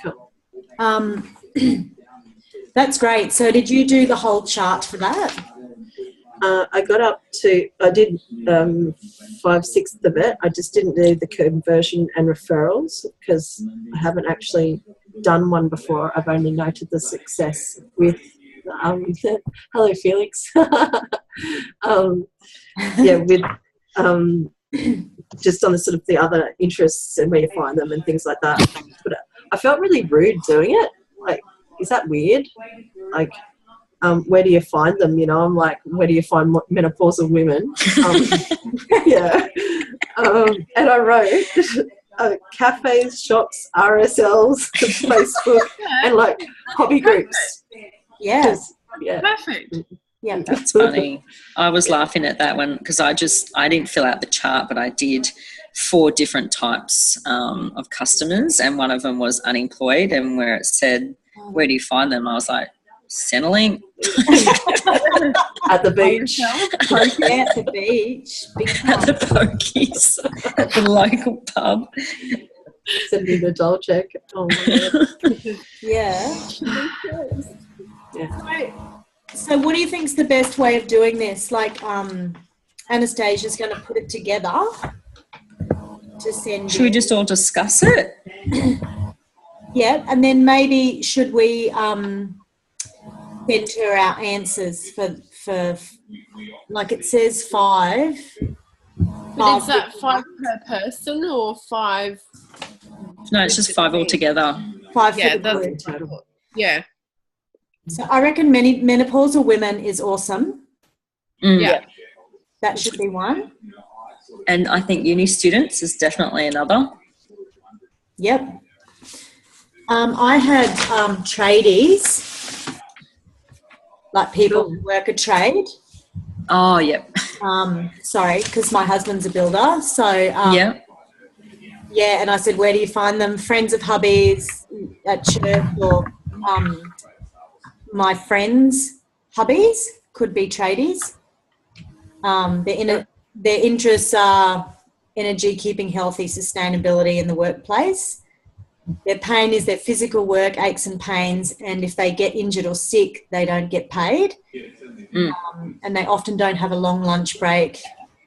Cool. That's great. So did you do the whole chart for that? I got up to, I did 5/6 of it. I just didn't do the conversion and referrals because I haven't actually done one before. I've only noted the success with, hello Felix. With just on the sort of the other interests and where you find them and things like that. But I felt really rude doing it. Like, is that weird? Like, where do you find them? You know, I'm like, where do you find menopausal women? And I wrote cafes, shops, RSLs, Facebook, and like hobby groups. Yes. Yeah. Perfect. Yeah. That's funny. I was laughing at that one because I didn't fill out the chart, but I did 4 different types of customers, and one of them was unemployed, and where it said, where do you find them? I was like, Centrelink. At the beach. Yeah, at the beach. At the pokies. At the local pub. Sending the doll check. Oh my God. Yeah. So what do you think is the best way of doing this? Like, Anastasia's going to put it together to send. Should we just all discuss it? Yeah, and then maybe should we send her our answers for like it says 5. But is that 5 per person or 5? No, it's just 5 altogether. 5 Yeah, for the group. Yeah. So I reckon menopausal women is awesome. Yeah. That should be one. And I think uni students is definitely another. Yep. I had tradies, like people who work a trade. Oh, yep. Sorry, because my husband's a builder. So, yeah, and I said, where do you find them? Friends of hubbies at church, or my friends' hubbies could be tradies. Their interests are energy, keeping healthy, sustainability in the workplace. Their pain is their physical work, aches and pains, and if they get injured or sick, they don't get paid. And they often don't have a long lunch break.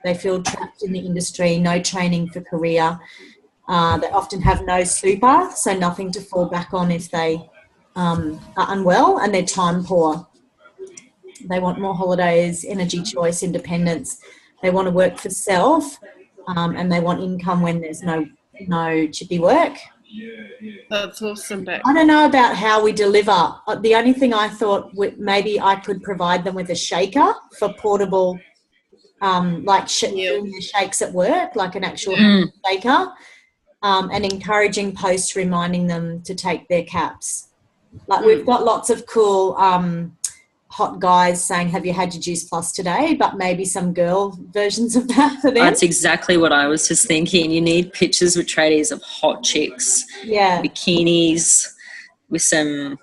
They feel trapped in the industry, no training for career. They often have no super, so nothing to fall back on if they are unwell, and they're time poor. They want more holidays, energy choice, independence. They want to work for self, and they want income when there's no chippy work. That's awesome, Beck. I don't know about how we deliver. The only thing I thought, maybe I could provide them with a shaker for portable, like doing the shakes at work, like an actual shaker, and encouraging posts reminding them to take their caps. Like we've got lots of cool hot guys saying, have you had your Juice Plus today? But maybe some girl versions of that for them. That's exactly what I was just thinking. You need pictures with tradies of hot chicks. Yeah. Bikinis with some...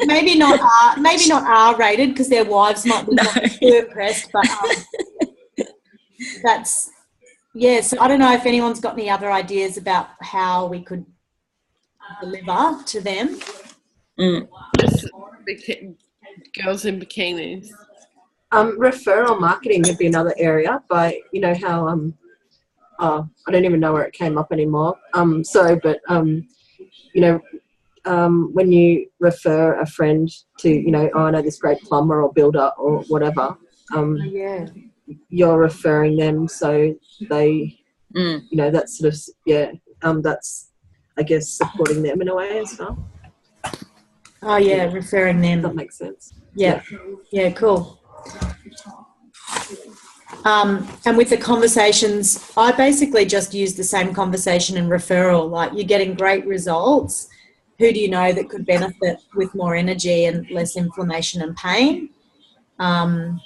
maybe not R-rated because their wives might be too impressed, but that's... Yeah, so I don't know if anyone's got any other ideas about how we could deliver to them. Just girls in bikinis. Referral marketing would be another area, but you know how I don't even know where it came up anymore. When you refer a friend to, you know, I know this great plumber or builder or whatever, you're referring them, so they, you know, that's sort of that's, I guess, supporting them in a way as well. Oh yeah, referring them. That makes sense. Yeah, cool. And with the conversations, I basically just use the same conversation and referral. Like, you're getting great results. Who do you know that could benefit with more energy and less inflammation and pain? I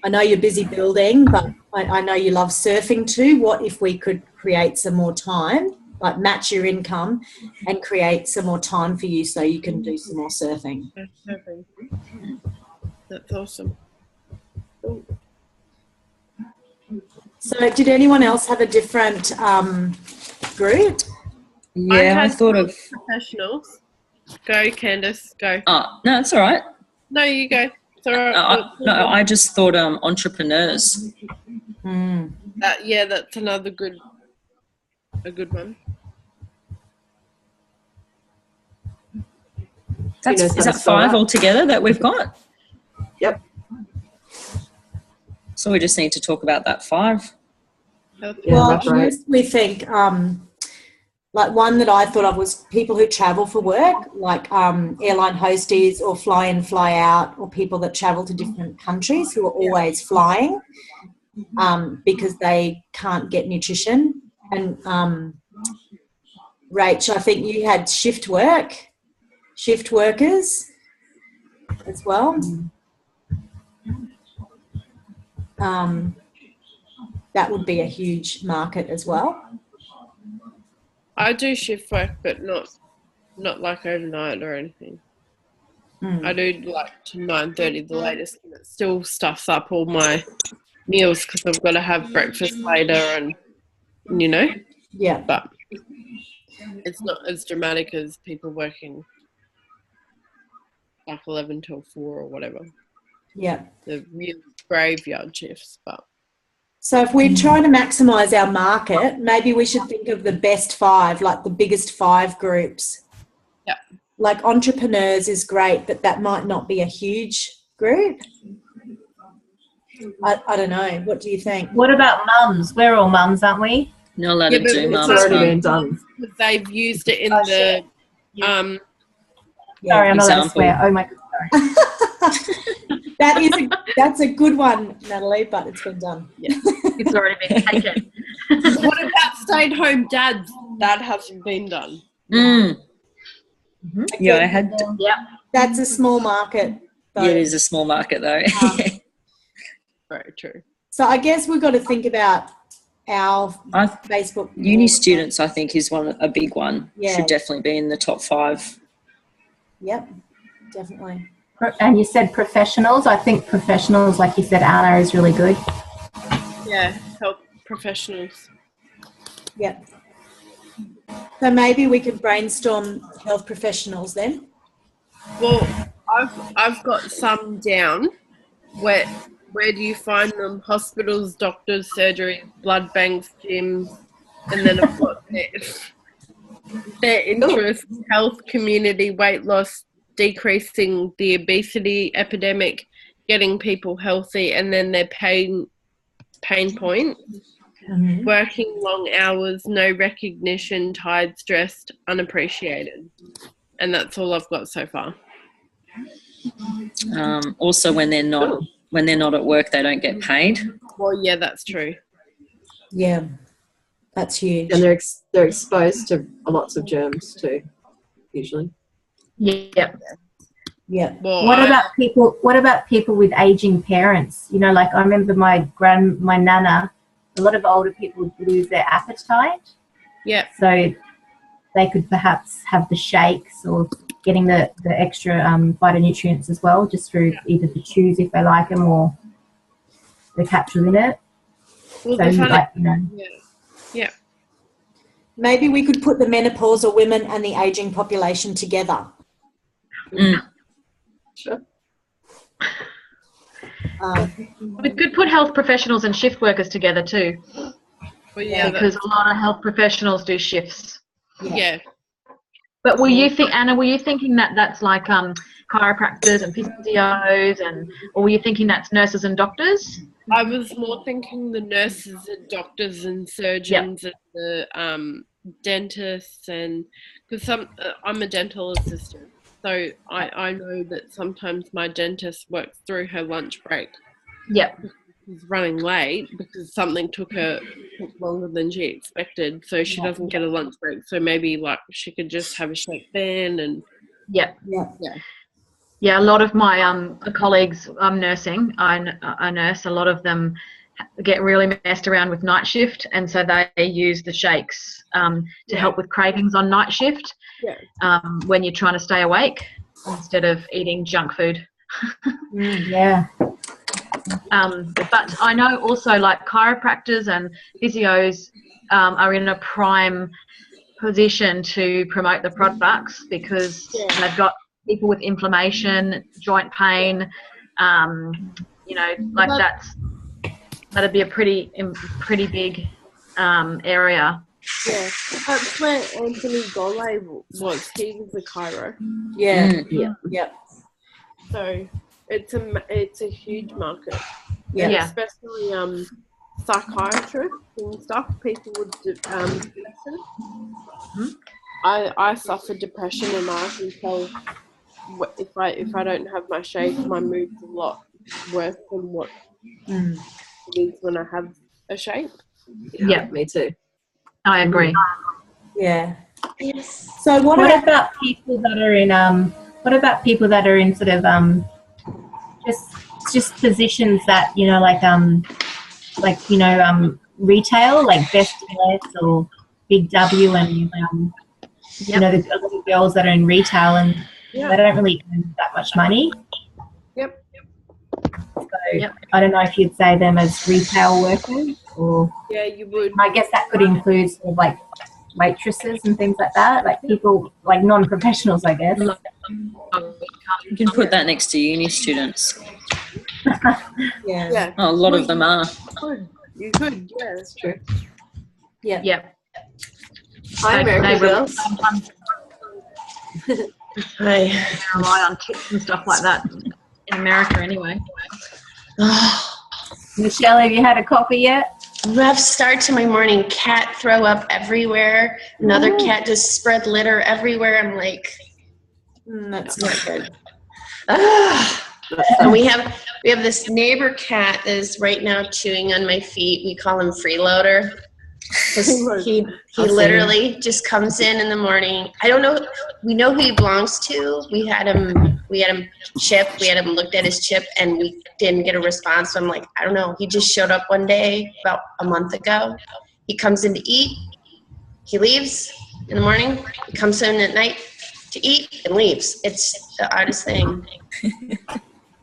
know you're busy building, but I know you love surfing too. What if we could create some more time, like match your income and create some more time for you so you can do some more surfing? That's awesome. So did anyone else have a different group? Yeah, I thought of professionals. Go, Candace, go. Oh, no, it's all right. No, you go. It's all right. No, I just thought entrepreneurs. Yeah, that's a good one. Is that 5 altogether that we've got? Yep. So we just need to talk about that 5. Well, we think like one that I thought of was people who travel for work, like airline hosties or fly in, fly out, or people that travel to different countries who are always flying because they can't get nutrition. And Rach, I think you had shift workers as well. That would be a huge market as well. I do shift work, but not like overnight or anything. I do like to 9:30 the latest, and it still stuffs up all my meals because I've got to have breakfast later, and Yeah. But it's not as dramatic as people working like 11 till 4 or whatever. Yeah. The real graveyard shifts, but. So if we're trying to maximise our market, maybe we should think of the best 5, like the biggest 5 groups. Yeah. Like entrepreneurs is great, but that might not be a huge group. I don't know. What do you think? What about mums? We're all mums, aren't we? Not allowed to do mums. It's already been done. They've used it in the Sorry, I'm not allowed to swear. Oh my God, sorry. That's a good one, Natalie, but it's been done. Yeah. It's already been taken. What about stay-at-home dads? That hasn't been done. Mm-hmm. Yeah, I had. Yep. That's a small market. Though. Yeah, it is a small market though. Very true. So I guess we've got to think about our Facebook. Uni students, I think, is a big one. Yeah. Should definitely be in the top 5. Yep, definitely. And you said professionals. I think professionals, like you said, Anna, is really good. Yeah, health professionals. Yep. So maybe we could brainstorm health professionals then. Well, I've got some down. Where do you find them? Hospitals, doctors, surgery, blood banks, gyms, and then I've got their interest, health, community, weight loss, decreasing the obesity epidemic, getting people healthy, and then their pain points. Mm-hmm. Working long hours, no recognition, tired, stressed, unappreciated. And that's all I've got so far. Also, when they're not at work, they don't get paid. Well, yeah, that's true. Yeah, that's huge. And they're exposed to lots of germs too, usually. Yep. Yeah. Well, what about people with aging parents? You know, like I remember my nana. A lot of older people lose their appetite. Yeah. So they could perhaps have the shakes or getting the extra phytonutrients as well, just through either the chews if they like them or the capsules in it. Well, Yeah. Maybe we could put the menopausal women and the aging population together. Sure. We could put health professionals and shift workers together too. Well, yeah, because a lot of health professionals do shifts. Yeah. But were you thinking that that's like chiropractors and physios, or were you thinking that's nurses and doctors? I was more thinking the nurses and doctors and surgeons and the dentists, and because I'm a dental assistant, so I know that sometimes my dentist works through her lunch break. Yep. She's running late because something took longer than she expected, so she doesn't get a lunch break. So maybe like she could just have a shake then, and yeah. A lot of my colleagues, I'm nursing. I nurse. A lot of them get really messed around with night shift, and so they use the shakes to help with cravings on night shift. Yeah. When you're trying to stay awake instead of eating junk food. Yeah. But I know also like chiropractors and physios are in a prime position to promote the products because they've got people with inflammation, joint pain, you know, like that'd be a pretty big area. Yeah, that's where Anthony Golay was. He was a chiro. Yeah. Yeah. Yep. So it's a huge market. Yeah. And especially psychiatrists and stuff. People with depression. I suffer depression, and I can tell if I don't have my shake, my mood's a lot worse than what it is when I have a shake. Yeah, me too. I agree. Yeah. So what about people that are in sort of just positions that, you know, like retail, like Best Dress or Big W, and you know, the little girls that are in retail and they don't really earn that much money. Yep. So I don't know if you'd say them as retail workers, or yeah, you would. I guess that could include sort of like waitresses and things like that, like people like non-professionals, I guess. You can put that next to uni students. Yeah. Oh, a lot of them are. You could. Yeah, that's true. Yeah. Yeah. Hi, American girls. They rely on tips and stuff like that in America anyway. Michelle, have you had a coffee yet? Rough start to my morning. Cat throw up everywhere. Another cat just spread litter everywhere. I'm like, That's not good. and we have this neighbor cat that is right now chewing on my feet. We call him Freeloader. He literally just comes in the morning. I don't know. We know who he belongs to. We had him chipped. We had him looked at his chip, and we didn't get a response. So I'm like, I don't know. He just showed up one day about a month ago. He comes in to eat. He leaves in the morning. He comes in at night to eat and leaves. It's the oddest thing.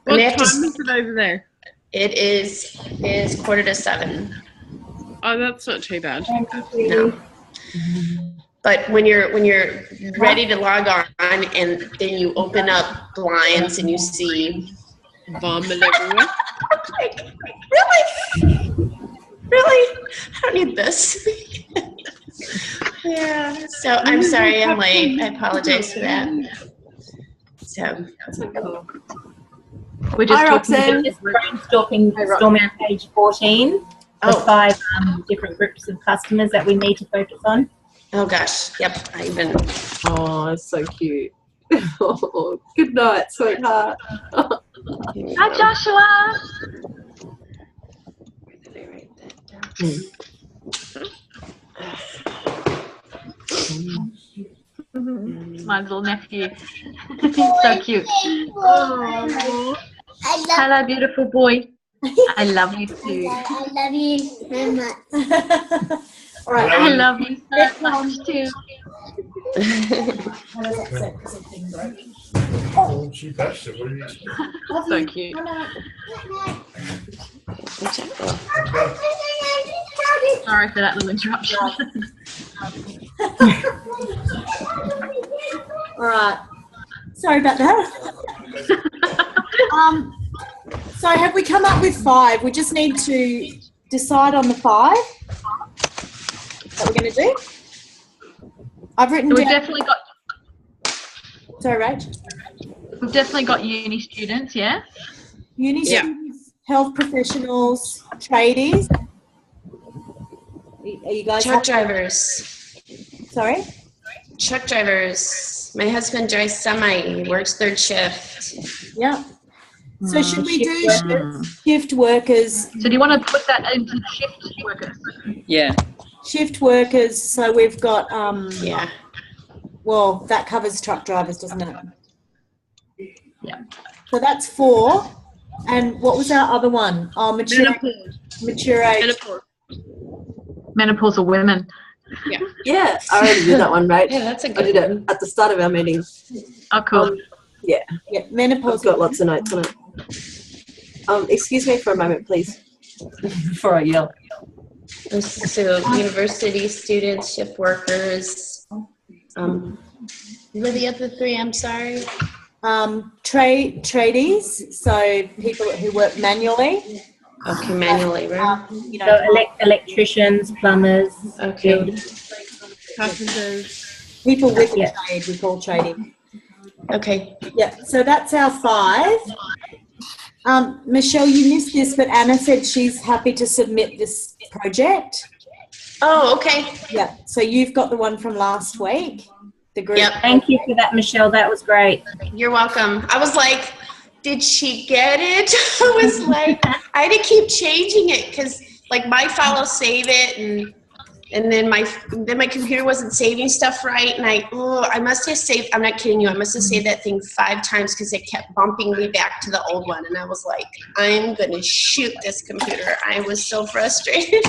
What time is it over there? It is 6:45. Oh, that's not too bad. No. But when you're ready to log on, and then you open up blinds and you see Vomit everywhere. like, really? I don't need this. Yeah. So I'm sorry I'm late. I apologize for that. So We're just Hi, talking Roxanne. Just brainstorming on page 14. The 5 different groups of customers that we need to focus on. oh gosh. Yep. Oh, it's so cute. Oh, good night, sweetheart. Hi, Joshua. My little nephew. He's so cute. Oh. Hello, beautiful boy. I love you too. I love you so much. All right. I love you so much too. Oh, she touched it. What did you say? So cute. Sorry for that little interruption. All right. Sorry about that. So have we come up with 5? We just need to decide on the 5 that we're going to do. I've written So we've down. definitely got. Sorry, Rach. We've definitely got uni students, yeah. Uni students, health professionals, tradies. Are you guys? Truck drivers. Sorry. Truck drivers. My husband drives semi. He works 3rd shift. Yeah. So should we do shift workers? So do you want to put that into shift workers? Yeah. Shift workers. So we've got Yeah. Well, that covers truck drivers, doesn't it? Yeah. So that's 4. And what was our other one? Oh, mature age. Menopause. Menopausal women. Yeah, I already did that one, Rach. Yeah, that's a I good did it at the start of our meeting. Oh, cool. Yeah, menopause. I've got lots of notes on it. Excuse me for a moment, please, before I yell. So university students, shift workers. What are the other three? I'm sorry. Tradies, so people who work manually. Okay, manual labor. You know, So electricians, plumbers, Okay. Carpenters. people with a trade, we call trading. Okay. Yeah, so that's our 5. Michelle, you missed this, but Anna said she's happy to submit this project. Oh, okay. Yeah, so you've got the one from last week. The group. Yep. Thank you for that, Michelle. That was great. You're welcome. I was like, did she get it? I was like, I had to keep changing it because like my file will save it and then my computer wasn't saving stuff right, and I must have saved. I'm not kidding you. I must have saved that thing 5 times because it kept bumping me back to the old one, and I was like, I'm gonna shoot this computer. I was so frustrated.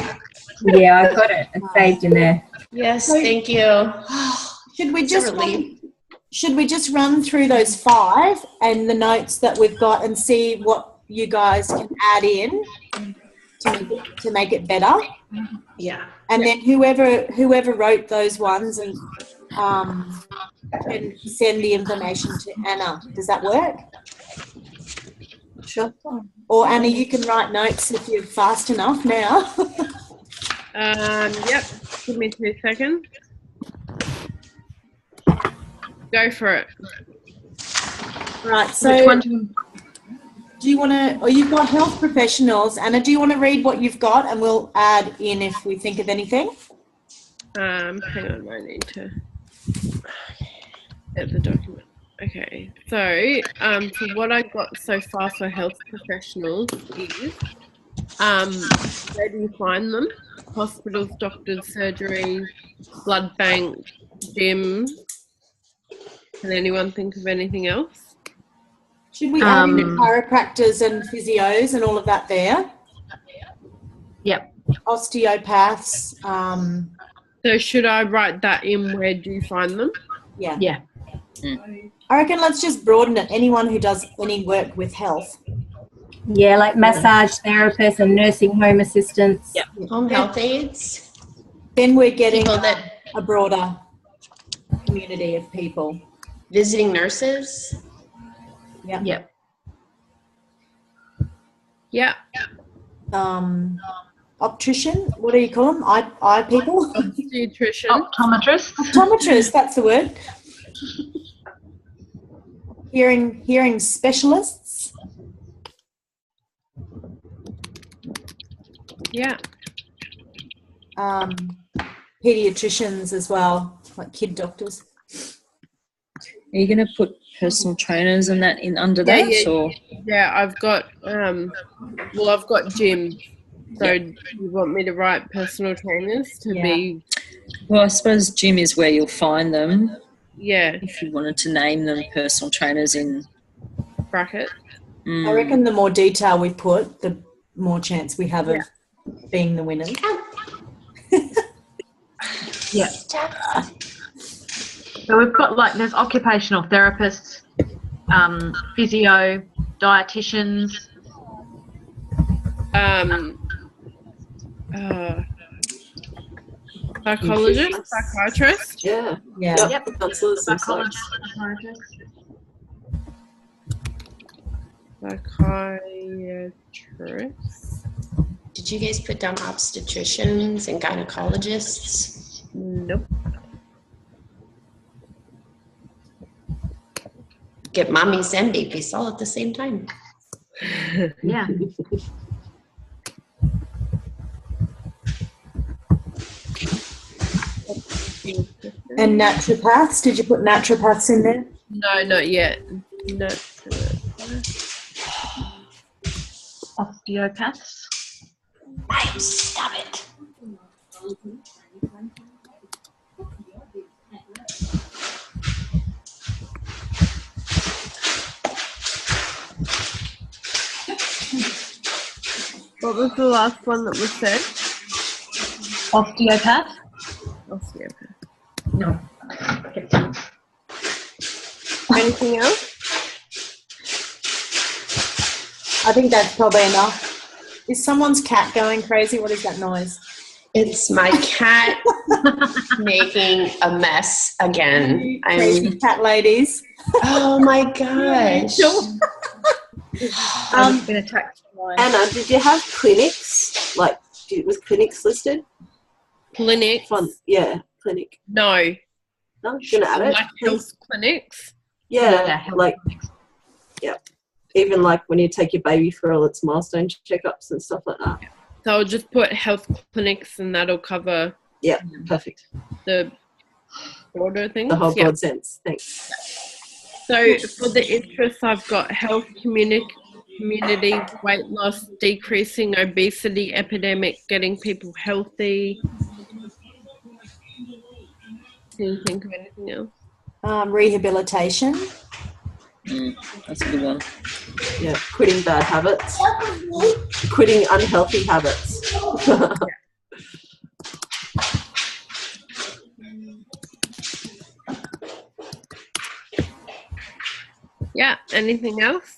Yeah, I got it. It's saved in there. Yes, thank you. Should we just run through those 5 and the notes that we've got and see what you guys can add in to make it better? Yeah. And then whoever wrote those ones and can send the information to Anna. Does that work? Sure. Or Anna, you can write notes if you're fast enough now. Yep. Give me 2 seconds. Go for it. Right. So do you want to, or you've got health professionals. Anna, do you want to read what you've got and we'll add in if we think of anything? Hang on, I need to get the document. Okay, so for what I got so far for health professionals is, where do you find them? Hospitals, doctors, surgeries, blood bank, gyms. Can anyone think of anything else? Should we add in chiropractors and physios and all of that there? Yep. Osteopaths. So should I write that in? Where do you find them? Yeah. Yeah. I reckon let's just broaden it. Anyone who does any work with health. Yeah, like massage therapists and nursing home assistants. Yep. Home health aides. Then we're getting People that a broader community of people. visiting nurses. Yeah. Yep. Yeah. Optician. What do you call them? Eye people. Nutrition. Optometrist. Optometrist. That's the word. Hearing specialists. Yeah. Pediatricians as well, like kid doctors. Are you going to put personal trainers and that in under that? Or? Yeah, I've got I've got gym. So you want me to write personal trainers to be? Well, I suppose gym is where you'll find them. Yeah. If you wanted to name them personal trainers in bracket. I reckon the more detail we put, the more chance we have of being the winners. Yeah. So we've got there's occupational therapists, physio, dietitians. Psychologist, psychiatrist. Yeah. Yep. Counselors, Psychologist, psychiatrist. Did you guys put down obstetricians and gynecologists? Nope. Get mommies and babies all at the same time. Yeah. And naturopaths. Did you put naturopaths in there? No, not yet. No. Osteopaths. Stop it. What was the last one that was said? Osteopath. Osteopath. No. Anything else? I think that's probably enough. Is someone's cat going crazy? What is that noise? It's my cat making a mess again. Crazy cat ladies. Oh my gosh. Been attacked by Anna, did you have clinics? Like, was clinics listed? Clinics? Yeah, clinic. No. No, you're gonna add it. Like health clinics? Yeah, health like, clinics. yeah. Even like when you take your baby for all its milestone checkups and stuff like that. So I'll just put health clinics and that'll cover Yeah, perfect. the broader things. The whole broad sense. Thanks. So for the interests, I've got health, community, weight loss, decreasing obesity epidemic, getting people healthy. Can you think of anything else? Rehabilitation. That's a good one. Yeah, quitting bad habits. Quitting unhealthy habits. Yeah, anything else?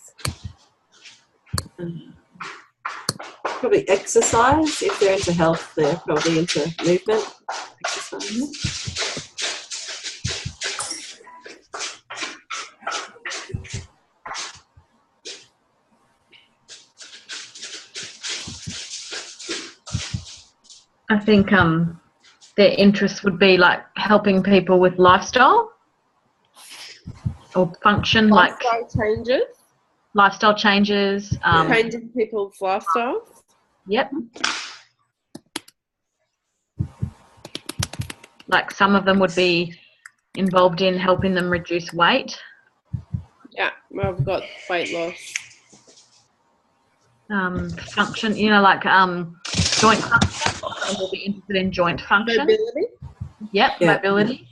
Probably exercise. If they're into health, they're probably into movement. Exercise. I think their interests would be like helping people with lifestyle or function, Lifestyle changes? Lifestyle changes. Changing people's lifestyles? Yep. Like some of them would be involved in helping them reduce weight. Yeah, I've got weight loss. Function, like joint function. Some will be interested in joint function. Mobility? Yep, Yeah. mobility.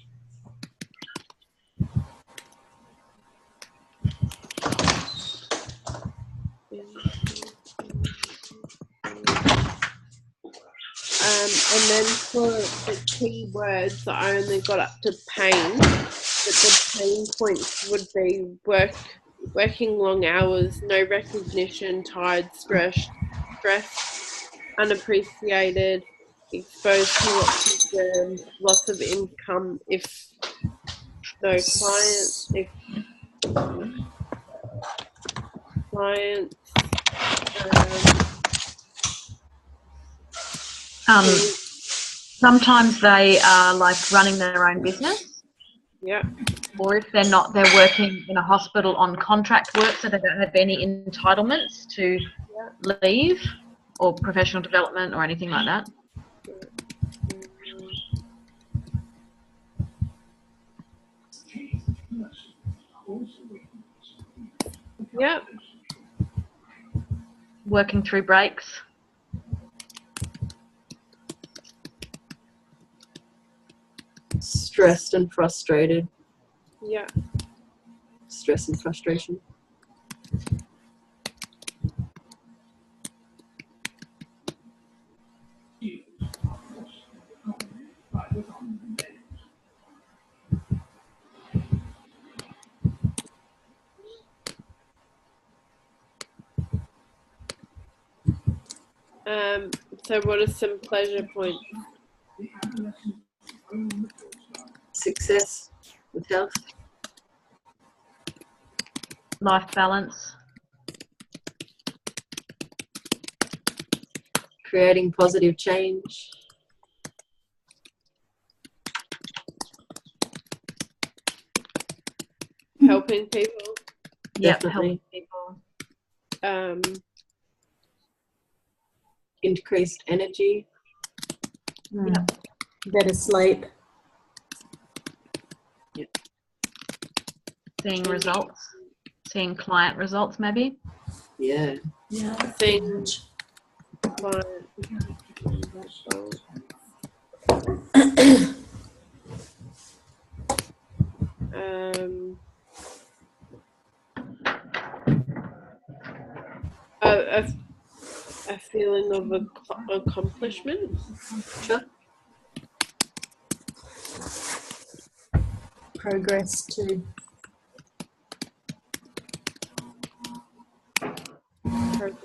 And then for the key words, I only got up to pain, but the pain points would be working long hours, no recognition, tired, stressed, unappreciated, exposed to autism, loss of income if no clients, Sometimes they are like running their own business. Yeah. Or if they're not, they're working in a hospital on contract work, so they don't have any entitlements to leave or professional development or anything like that. Yeah. Working through breaks. Stressed and frustrated. Yeah. Stress and frustration. So what are some pleasure points? Success with health. Life balance. Creating positive change. Helping people. Yep, Definitely. helping people. Increased energy. Yep. Better sleep. Yep. Seeing results. Seeing client results, maybe. Yeah. Seeing client results. A feeling of accomplishment. Sure. Progress too. Progress.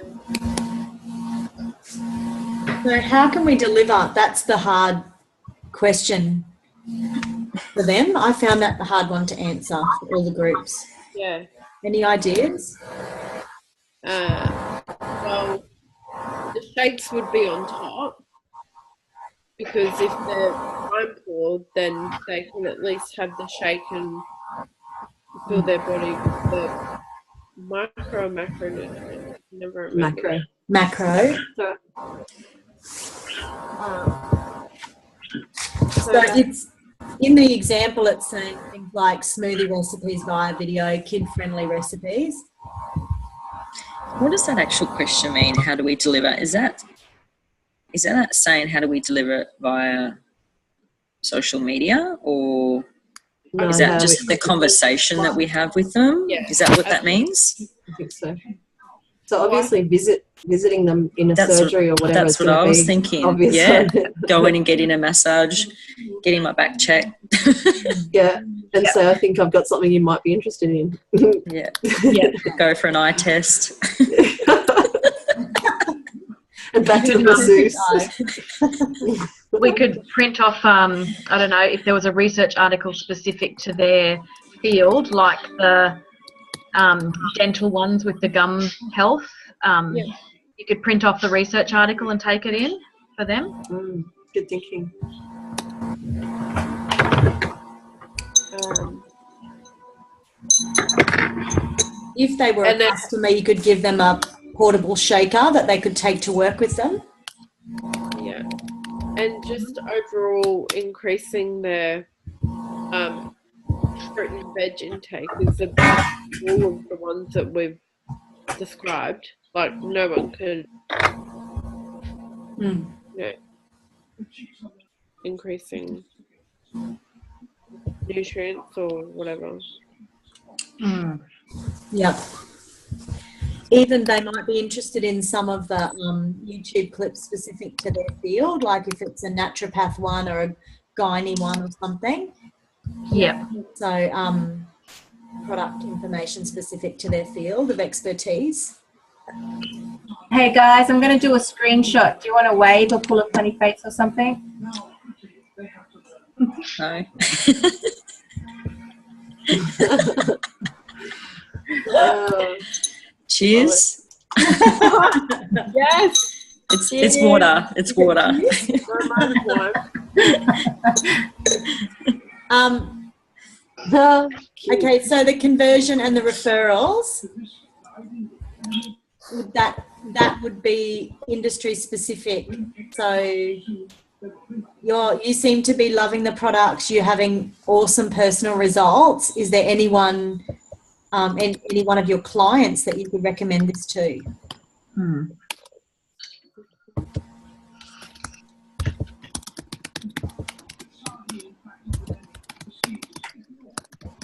So how can we deliver? That's the hard question for them. I found that the hard one to answer for all the groups. Yeah. Any ideas? Well, the shakes would be on top, because if they're time poor, then they can at least have the shake and fill their body with the macronutrients. Never remember. Macro. So it's in the example, it's saying things like smoothie recipes via video, kid-friendly recipes. What does that actual question mean? How do we deliver? Is that saying how do we deliver it via social media, or is that just the conversation that we have with them? Yeah. Is that what that means? I think so. So obviously visiting them in a surgery or whatever. That's what I was thinking. Obviously. Yeah, going and getting a massage, getting my back checked. Yeah, and so I think I've got something you might be interested in. Yeah. Go for an eye test. And back to the masseuse. We could print off, I don't know, if there was a research article specific to their field, like the dental ones with the gum health. You could print off the research article and take it in for them. Good thinking. If they were a customer, you could give them a portable shaker that they could take to work with them. Yeah. And just overall increasing their fruit and veg intake is about all of the ones that we've described. Like, no one can, increasing nutrients or whatever. Yep. Even they might be interested in some of the YouTube clips specific to their field, like if it's a naturopath one or a gynae one or something. Yeah. So product information specific to their field of expertise. Hey guys, I'm going to do a screenshot. Do you want to wave or pull a funny face or something? No. Cheers. Yes. It's water. It's water. Okay, so the conversion and the referrals, that would be industry specific. So you seem to be loving the products. You're having awesome personal results. Is there anyone, any one of your clients that you could recommend this to?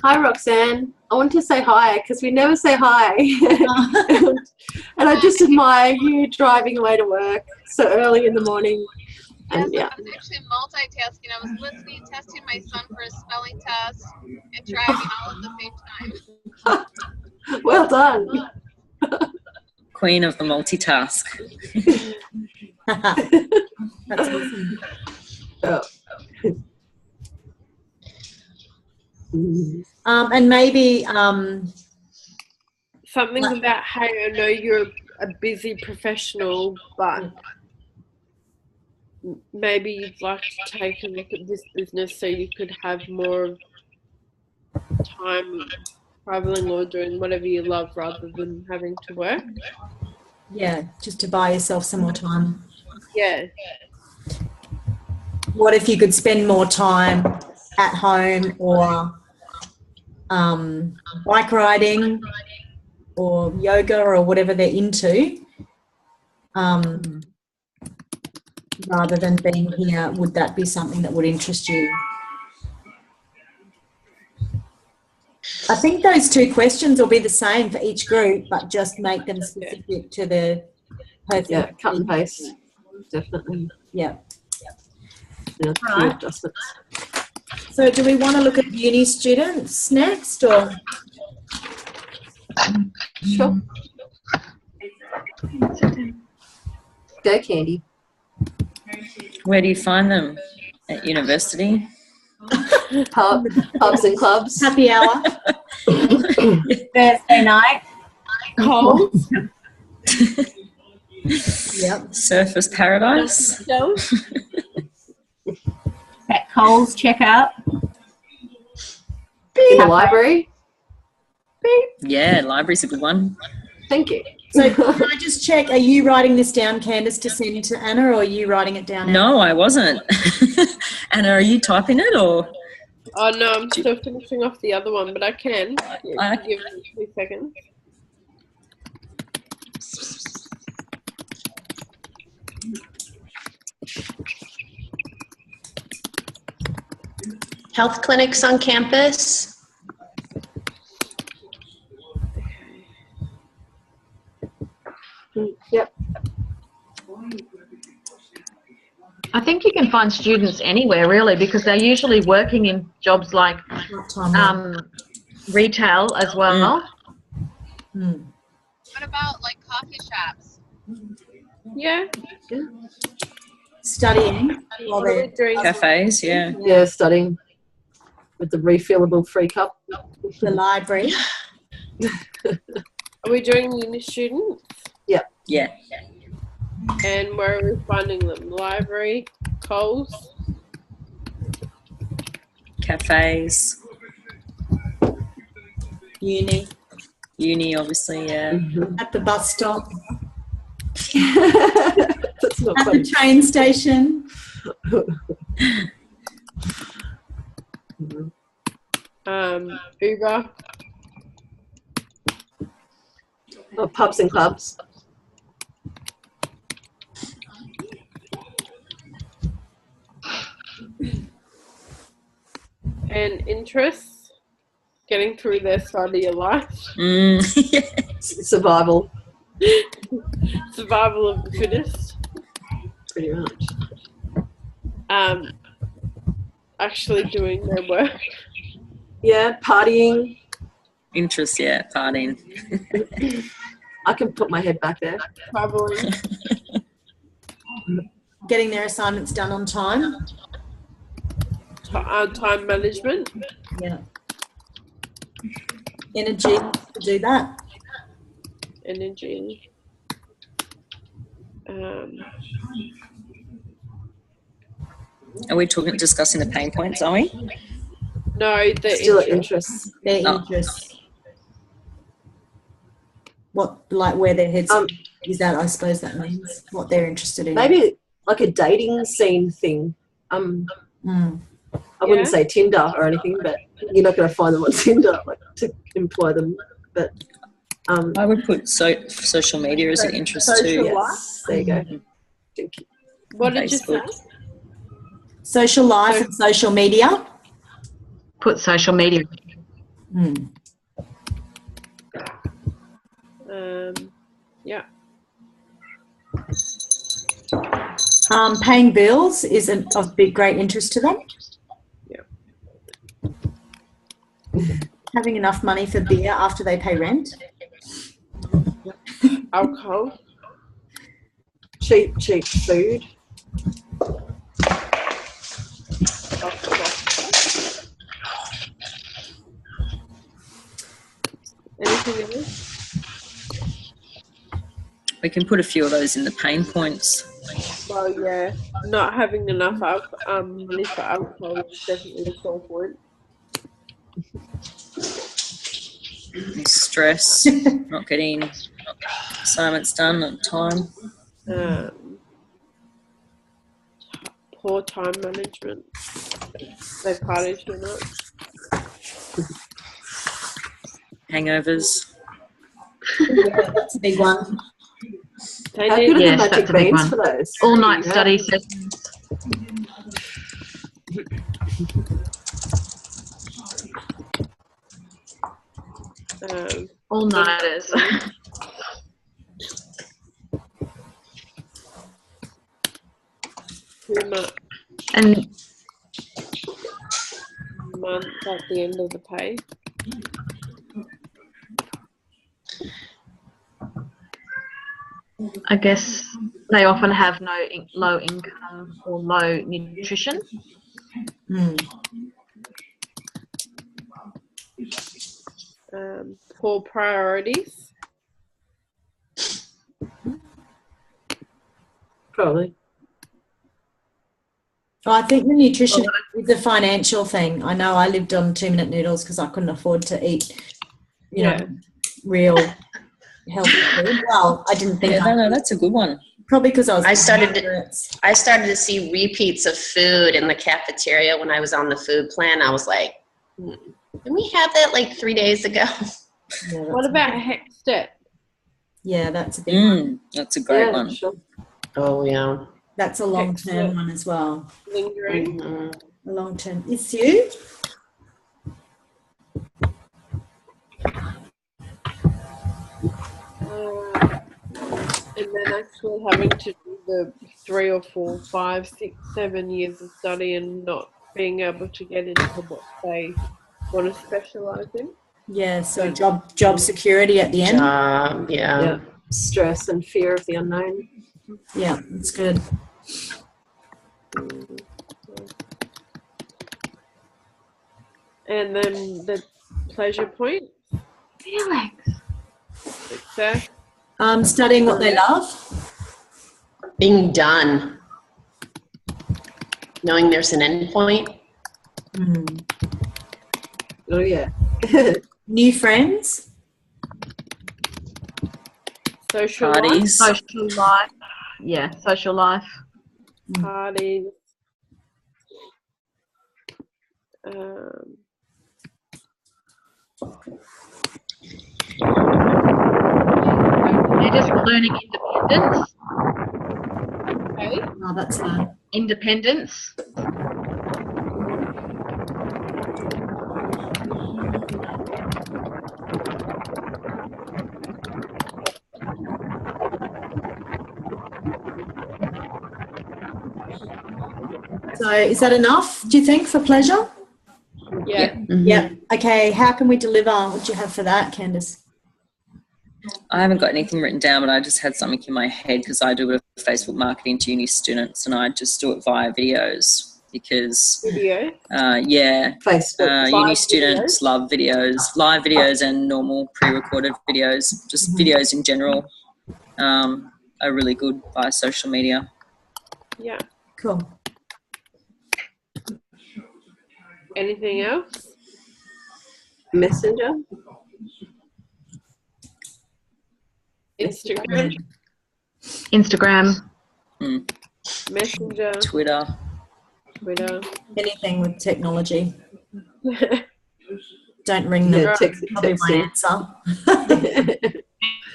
Hi, Roxanne. I want to say hi because we never say hi. And I just admire you driving away to work so early in the morning. And I was actually multitasking. I was listening, testing my son for his spelling test, and driving all at the same time. Well done. Queen of the multitask. That's awesome. And maybe something about, hey, I know you're a busy professional, but maybe you'd like to take a look at this business so you could have more time traveling or doing whatever you love rather than having to work. Yeah, just to buy yourself some more time. Yeah. What if you could spend more time at home or bike riding or yoga or whatever they're into, rather than being here? Would that be something that would interest you? I think those two questions will be the same for each group, but just make them specific to the person. Yeah, cut and paste. Definitely. Yeah. Yeah, Right. adjustments. So do we want to look at uni students next, or? Sure. Go, Candy. Where do you find them? At university? Pubs and clubs. Happy hour. Thursday night. Coles. Yep. Surfers Paradise? At Coles checkout. In the library. Yeah, library's a good one. Thank you. So can I just check, are you writing this down, Candice, to send to Anna, or are you writing it down? No, I wasn't. Anna, are you typing it or? Oh no, I'm still finishing off the other one, but I can. Give me 2 seconds. Health clinics on campus. Yep. I think you can find students anywhere really, because they're usually working in jobs like retail as well. What about like coffee shops? Yeah. Studying while they're doing cafes, yeah. Yeah, studying with the refillable free cup. The library. Are we doing uni students? Yeah. Yeah. And where are we finding them? Library, Coles, Cafes, Uni. uni, obviously, yeah. At the bus stop. That's not At funny. the train station. Uber. Oh, pubs and clubs. And interests. Getting through their side of your life. Survival. Survival of the fittest. Pretty much. Actually doing their work. Yeah, partying. Interest, yeah, partying. I can put my head back there. Traveling. Getting their assignments done on time. Time management. Yeah. Energy to do that. Energy. Are we discussing the pain points, are we? No, the Still at interests. Their interests. What, like where their heads is that, I suppose that means what they're interested in. Maybe like a dating scene thing. I wouldn't say Tinder or anything, but you're not going to find them on Tinder, like to employ them. But I would put social media as an interest too. Yes, there you go. Thank you. What did you say? Social life and social media. Put social media. Yeah. Paying bills is of great interest to them. Yeah. Having enough money for beer after they pay rent. Alcohol. Cheap food. Anything else? We can put a few of those in the pain points. Well, yeah, not having enough money for alcohol is definitely a sore point. Stress, not getting assignments done on time. Poor time management. They party too much. Hangovers. Yeah, that's a big one. They How need good are the Yes, magic that's a big beans one. for those? All night study sessions. All nighters. too much And month at the end of the pay. I guess they often have low income or low nutrition. Poor priorities. Probably. I think the nutrition is a financial thing. I know I lived on 2-minute noodles because I couldn't afford to eat, you know, real healthy food. Well, I didn't think. No, that's a good one. Probably because I started to see repeats of food in the cafeteria when I was on the food plan. I was like, didn't we have that like 3 days ago? Yeah, what about Hexstep? Yeah, that's a big one. That's a great one. Sure. Oh, yeah. That's a long-term one as well. Lingering. A long-term. It's you? And then actually having to do the 3 or 4, 5, 6, 7 years of study and not being able to get into what they want to specialise in. Yeah, so job security at the end. Yeah. Stress and fear of the unknown. Yeah, that's good. And then the pleasure point. Felix. Success. Studying what they love. Being done. Knowing there's an end point. Oh, yeah. New friends. Social Parties. life. Social life. Yeah, social life. Parties. They're just learning independence. Okay. Oh, that's fun. Independence. So is that enough, do you think, for pleasure? Yeah. Yeah. Okay, how can we deliver? What do you have for that, Candice? I haven't got anything written down, but I just had something in my head because I do a bit of Facebook marketing to uni students, and I just do it via videos because Video. Facebook. uni students love videos, live videos and normal pre-recorded videos. Just videos in general are really good via social media. Yeah. Cool. Anything else? Messenger. Instagram. Messenger. Twitter. Anything with technology. Don't ring them. Probably won't answer.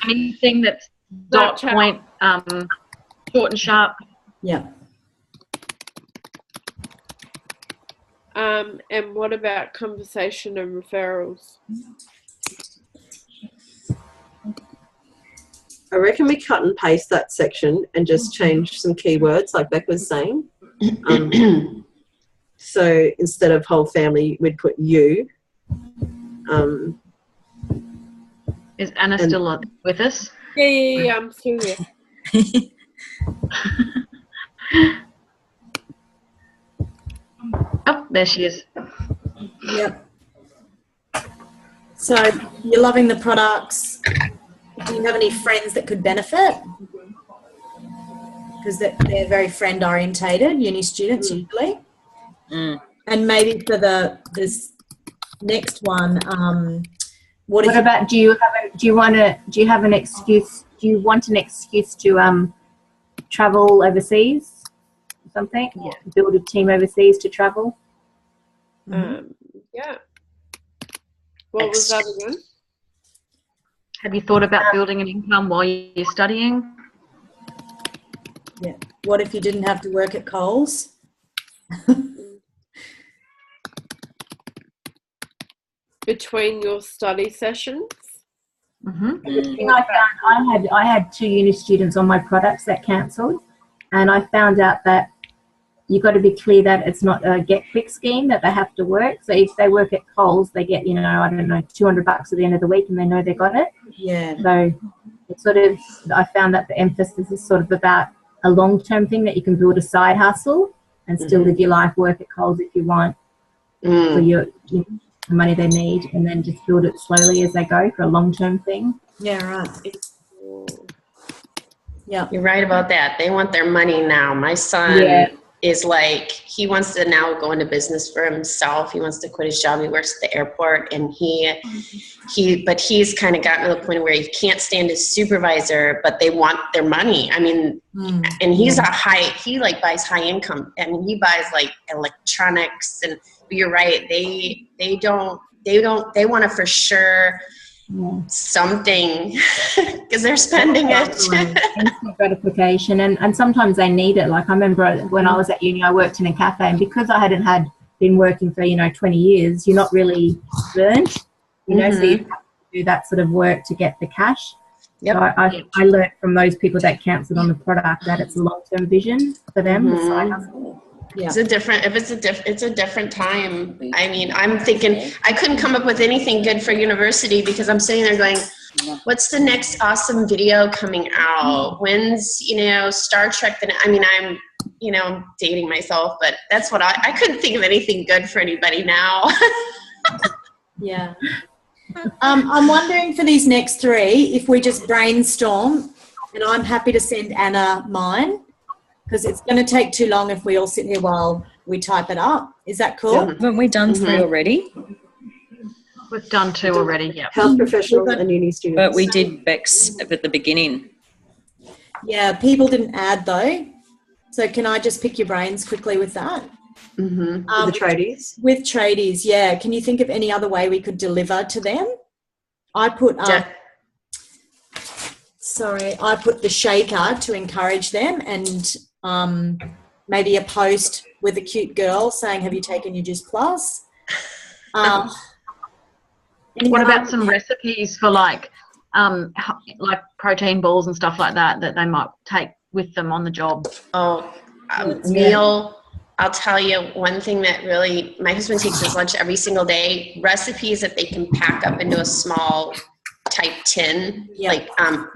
Anything that's dot point, short and sharp. Yeah. And what about conversation and referrals? I reckon we cut and paste that section and just change some keywords like Beck was saying. So instead of whole family, we'd put you. Is Anna still with us? Yeah, I'm still here. Oh, there she is. Yep. So you're loving the products. Do you have any friends that could benefit? Because they're very friend orientated, uni students usually. And maybe for this next one, what about do you have an excuse? Do you want an excuse to travel overseas? Something? Yeah. Build a team overseas to travel? Yeah. What was that again? Have you thought about building an income while you're studying? Yeah. What if you didn't have to work at Coles? Between your study sessions? The thing I found, I had 2 uni students on my products that cancelled, and I found out that you've got to be clear that it's not a get quick scheme that they have to work. So if they work at Coles, they get, I don't know, $200 at the end of the week, and they know they got it. Yeah. So it's sort of, I found that the emphasis is sort of about a long-term thing that you can build a side hustle and still live your life, work at Coles if you want for your the money they need, and then just build it slowly as they go for a long-term thing. Yeah, right. Yeah, you're right about that. They want their money now. My son is like, he wants to now go into business for himself. He wants to quit his job. He works at the airport, and but he's kind of gotten to the point where he can't stand his supervisor, but they want their money. I mean, and he's he like buys high income, and he buys like electronics, and you're right. They want to for sure something because they're spending it. Instant gratification, and sometimes they need it. Like I remember when I was at uni, I worked in a cafe, and because I hadn't been working for 20 years, you're not really burnt, so you have to do that sort of work to get the cash. So I learned from those people that cancelled on the product that it's a long-term vision for them. The side hustle. Yeah. It's a different time. I mean, I'm thinking I couldn't come up with anything good for university because I'm sitting there going, what's the next awesome video coming out? When's, Star Trek? I mean, I'm, dating myself, but that's what I couldn't think of anything good for anybody now. Yeah. I'm wondering for these next 3, if we just brainstorm, and I'm happy to send Anna mine, because it's going to take too long if we all sit here while we type it up. Is that cool? Yeah. Haven't we done 3 already? We've done 2 already, yeah. Health professionals and uni students. But we did Bex at the beginning. Yeah, people didn't add though. So can I just pick your brains quickly with that? With the tradies? With tradies, yeah. Can you think of any other way we could deliver to them? I put the shaker to encourage them, and maybe a post with a cute girl saying, have you taken your Juice Plus? What about some recipes for like protein balls and stuff like that they might take with them on the job? Meal. I'll tell you one thing that really, my husband takes his lunch every single day, recipes that they can pack up into a small type tin. Like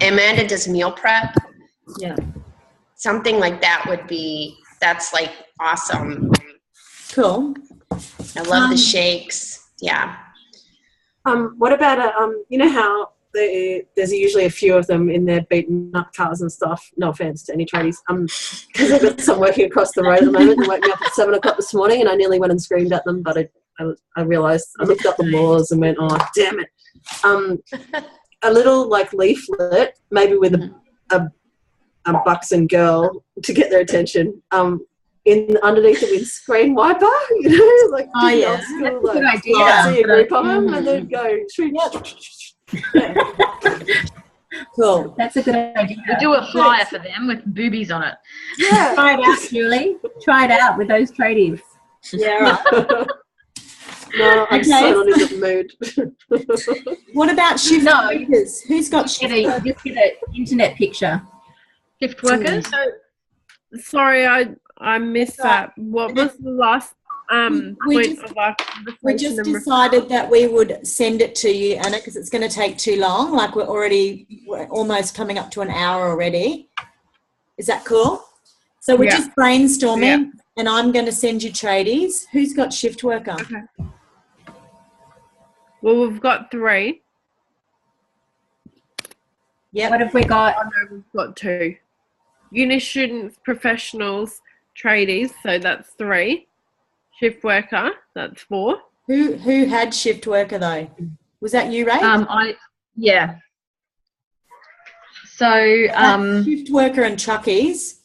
Amanda does meal prep. Yeah. Something like that that's like awesome. Cool. I love the shakes. Yeah. What about how there's usually a few of them in their beaten up cars and stuff. No offense to any tradies. Because I've got some working across the road at the moment. They woke me up at 7 o'clock this morning, and I nearly went and screamed at them, but I realised I looked up the laws and went, oh damn it. A little like leaflet, maybe with a buxom girl to get their attention. Underneath the windscreen wiper, like old school, like, good idea. See a group of them, and then go. Cool. That's a good idea. We do a flyer for them with boobies on it. Yeah. Try it out, Julie. Try it out with those tradies. Yeah, right. No, I'm so not in the mood. What about shift workers? Who's got shift workers? Just get an internet picture. Shift workers? Sorry, I missed that. What was the last point of our conversation? We just decided that we would send it to you, Anna, because it's going to take too long. Like we're almost coming up to an hour already. Is that cool? So we're just brainstorming, and I'm going to send you tradies. Who's got shift worker? Okay. Well, we've got 3. Yeah. What have we got? Oh, no, we've got 2. Uni students, professionals, tradies, so that's 3. Shift worker, that's 4. Who had shift worker though? Was that you, Ray? Yeah. So shift worker and truckies.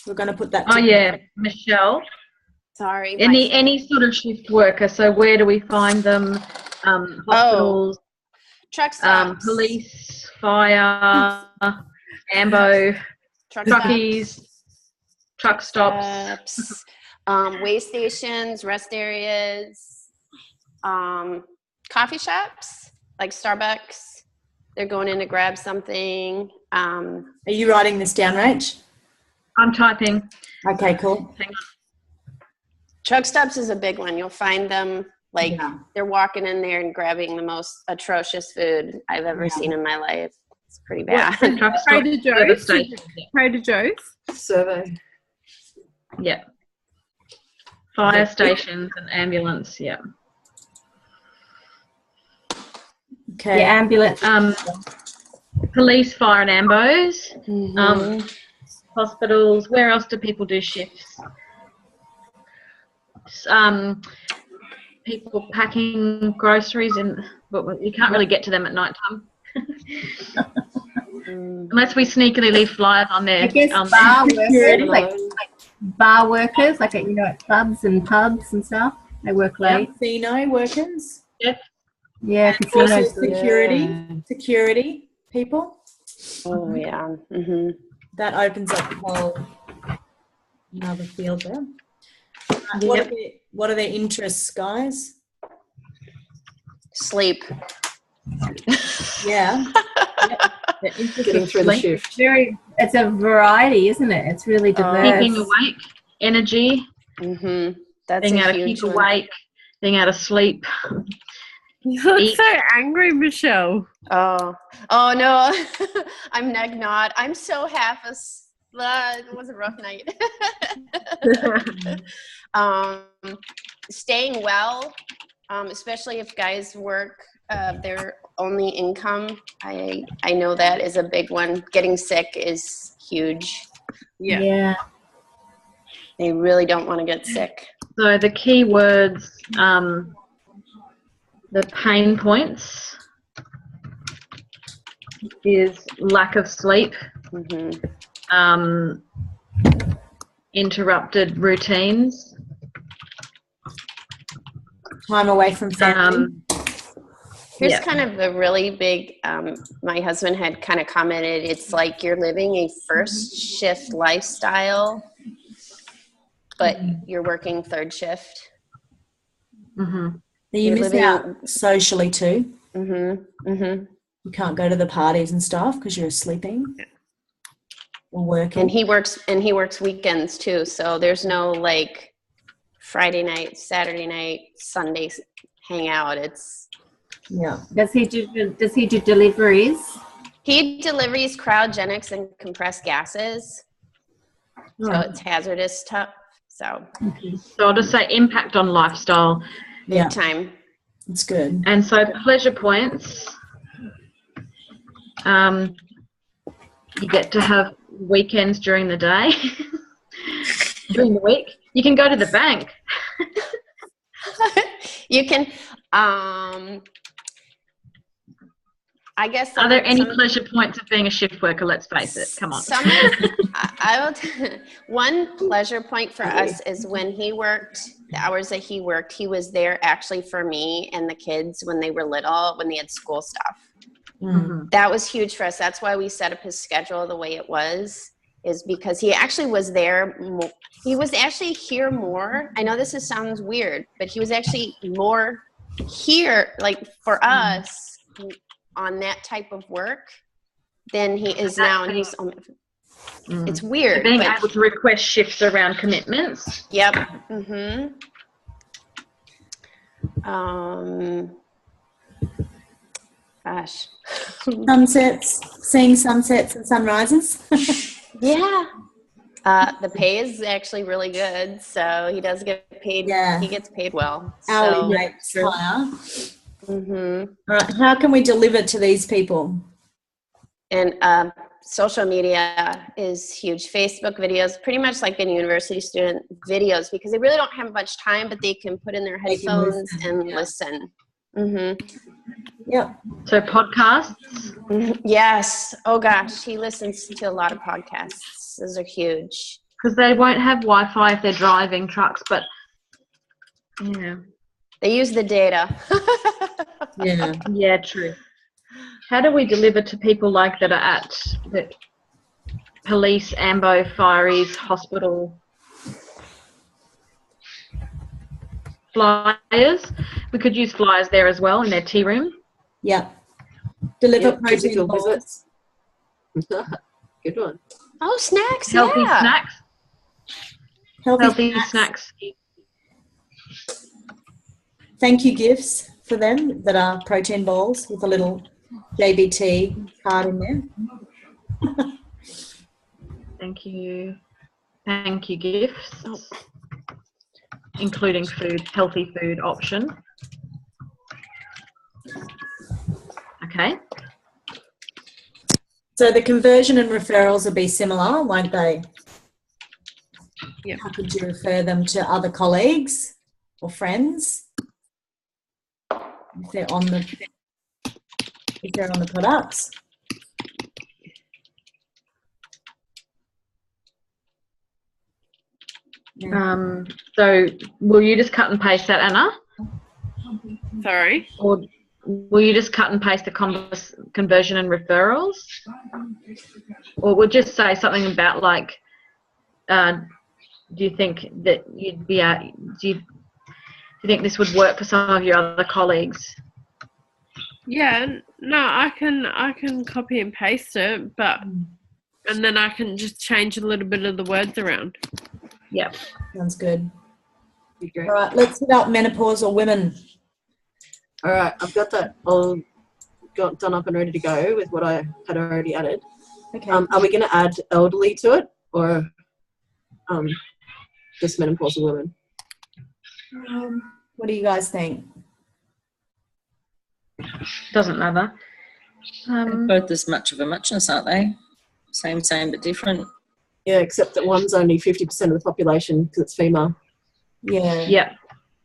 We're going to put that. Michelle. Sorry. Any sort of shift worker. So where do we find them? Hospitals, truck stops, police, fire, ambo, truckies, truck stops, way stations, rest areas, coffee shops like Starbucks. They're going in to grab something. Are you writing this down, Rach? I'm typing. Okay, cool. Hang on. Truck stops is a big one. You'll find them they're walking in there and grabbing the most atrocious food I've ever seen in my life. It's pretty bad. Trader Joe's. Trader Joe's. Survey. Yeah. Fire stations and ambulance. Yeah. Okay. Yeah, ambulance. Police, fire, and ambos. Hospitals. Where else do people do shifts? People packing groceries but you can't really get to them at night time. Unless we sneakily leave flyers on there. I guess bar workers, like bar workers, like at, at clubs and pubs and stuff. They work late. Casino workers. Yeah, Also casinos. security people. Oh yeah. That opens up a whole another field there. What are their interests, guys? Sleep. Yeah. Getting through the shift. It's a variety, isn't it? It's really diverse. Keeping awake, energy. That's being a able to huge keep one. awake, being able to sleep. You look so angry, Michelle. Oh no, I'm not. I'm so it was a rough night. Staying well, especially if guys work their only income. I know that is a big one. Getting sick is huge. Yeah. They really don't want to get sick. So the key words, the pain points is lack of sleep, interrupted routines, time away from family. Here's kind of a really big, my husband had kind of commented, it's like you're living a first shift lifestyle, but you're working third shift. You miss out socially too. You can't go to the parties and stuff because you're sleeping or working. And he works weekends too, so there's no like Friday night, Saturday night, Sunday hangout. It's Does he do deliveries? He delivers cryogenics and compressed gases, so it's hazardous stuff. So I'll just say impact on lifestyle. big time. It's good. And so pleasure points. You get to have weekends during the day, during the week. You can go to the bank. You can. I guess. Are there any pleasure points of being a shift worker? Let's face it. Come on. One pleasure point for us is when he worked, the hours that he worked, he was there actually for me and the kids when they were little, when they had school stuff. That was huge for us. That's why we set up his schedule the way it was, is because he actually was there. He was actually here more. I know this sounds weird, but he was actually more here, like for us, on that type of work than he is now. And he's it's weird. So being able to request shifts around commitments. Yep. Gosh. Sunsets, seeing sunsets and sunrises. Yeah. The pay is actually really good, so he does get paid. Yeah. He gets paid well. Hourly rates higher. All right. How can we deliver to these people? And social media is huge. Facebook videos, pretty much like a university student videos, because they really don't have much time, but they can put in their headphones and listen. Yep. So podcasts. Yes. Oh gosh, he listens to a lot of podcasts. Those are huge. Because they won't have Wi-Fi if they're driving trucks, but they use the data. Yeah, true. How do we deliver to people like that are at the police, ambo, fireys, hospital? Flyers. We could use flyers there as well in their tea room. Yep. Deliver protein visits. Good one. Oh, snacks. Healthy snacks. Healthy snacks. Thank you gifts for them that are protein balls with a little JBT card in there. Thank you. Thank you, gifts, including food, healthy food option. Okay. So the conversion and referrals will be similar, won't they? Yeah. How could you refer them to other colleagues or friends if they're on the products? So will you just cut and paste that, Anna? Sorry? Or will you just cut and paste the conversion and referrals? Or we'll just say something about like, do you think that you'd be do you think this would work for some of your other colleagues? Yeah, no, I can copy and paste it, but and then I can just change a little bit of the words around. Yep. Sounds good. All right, let's hit up menopausal women. All right, I've got that all done up and ready to go with what I had already added. Okay. Are we going to add elderly to it, or just menopausal women? What do you guys think? Doesn't matter. Both as much of a muchness, aren't they? Same but different. Yeah, except that one's only 50% of the population because it's female. Yeah. Yeah.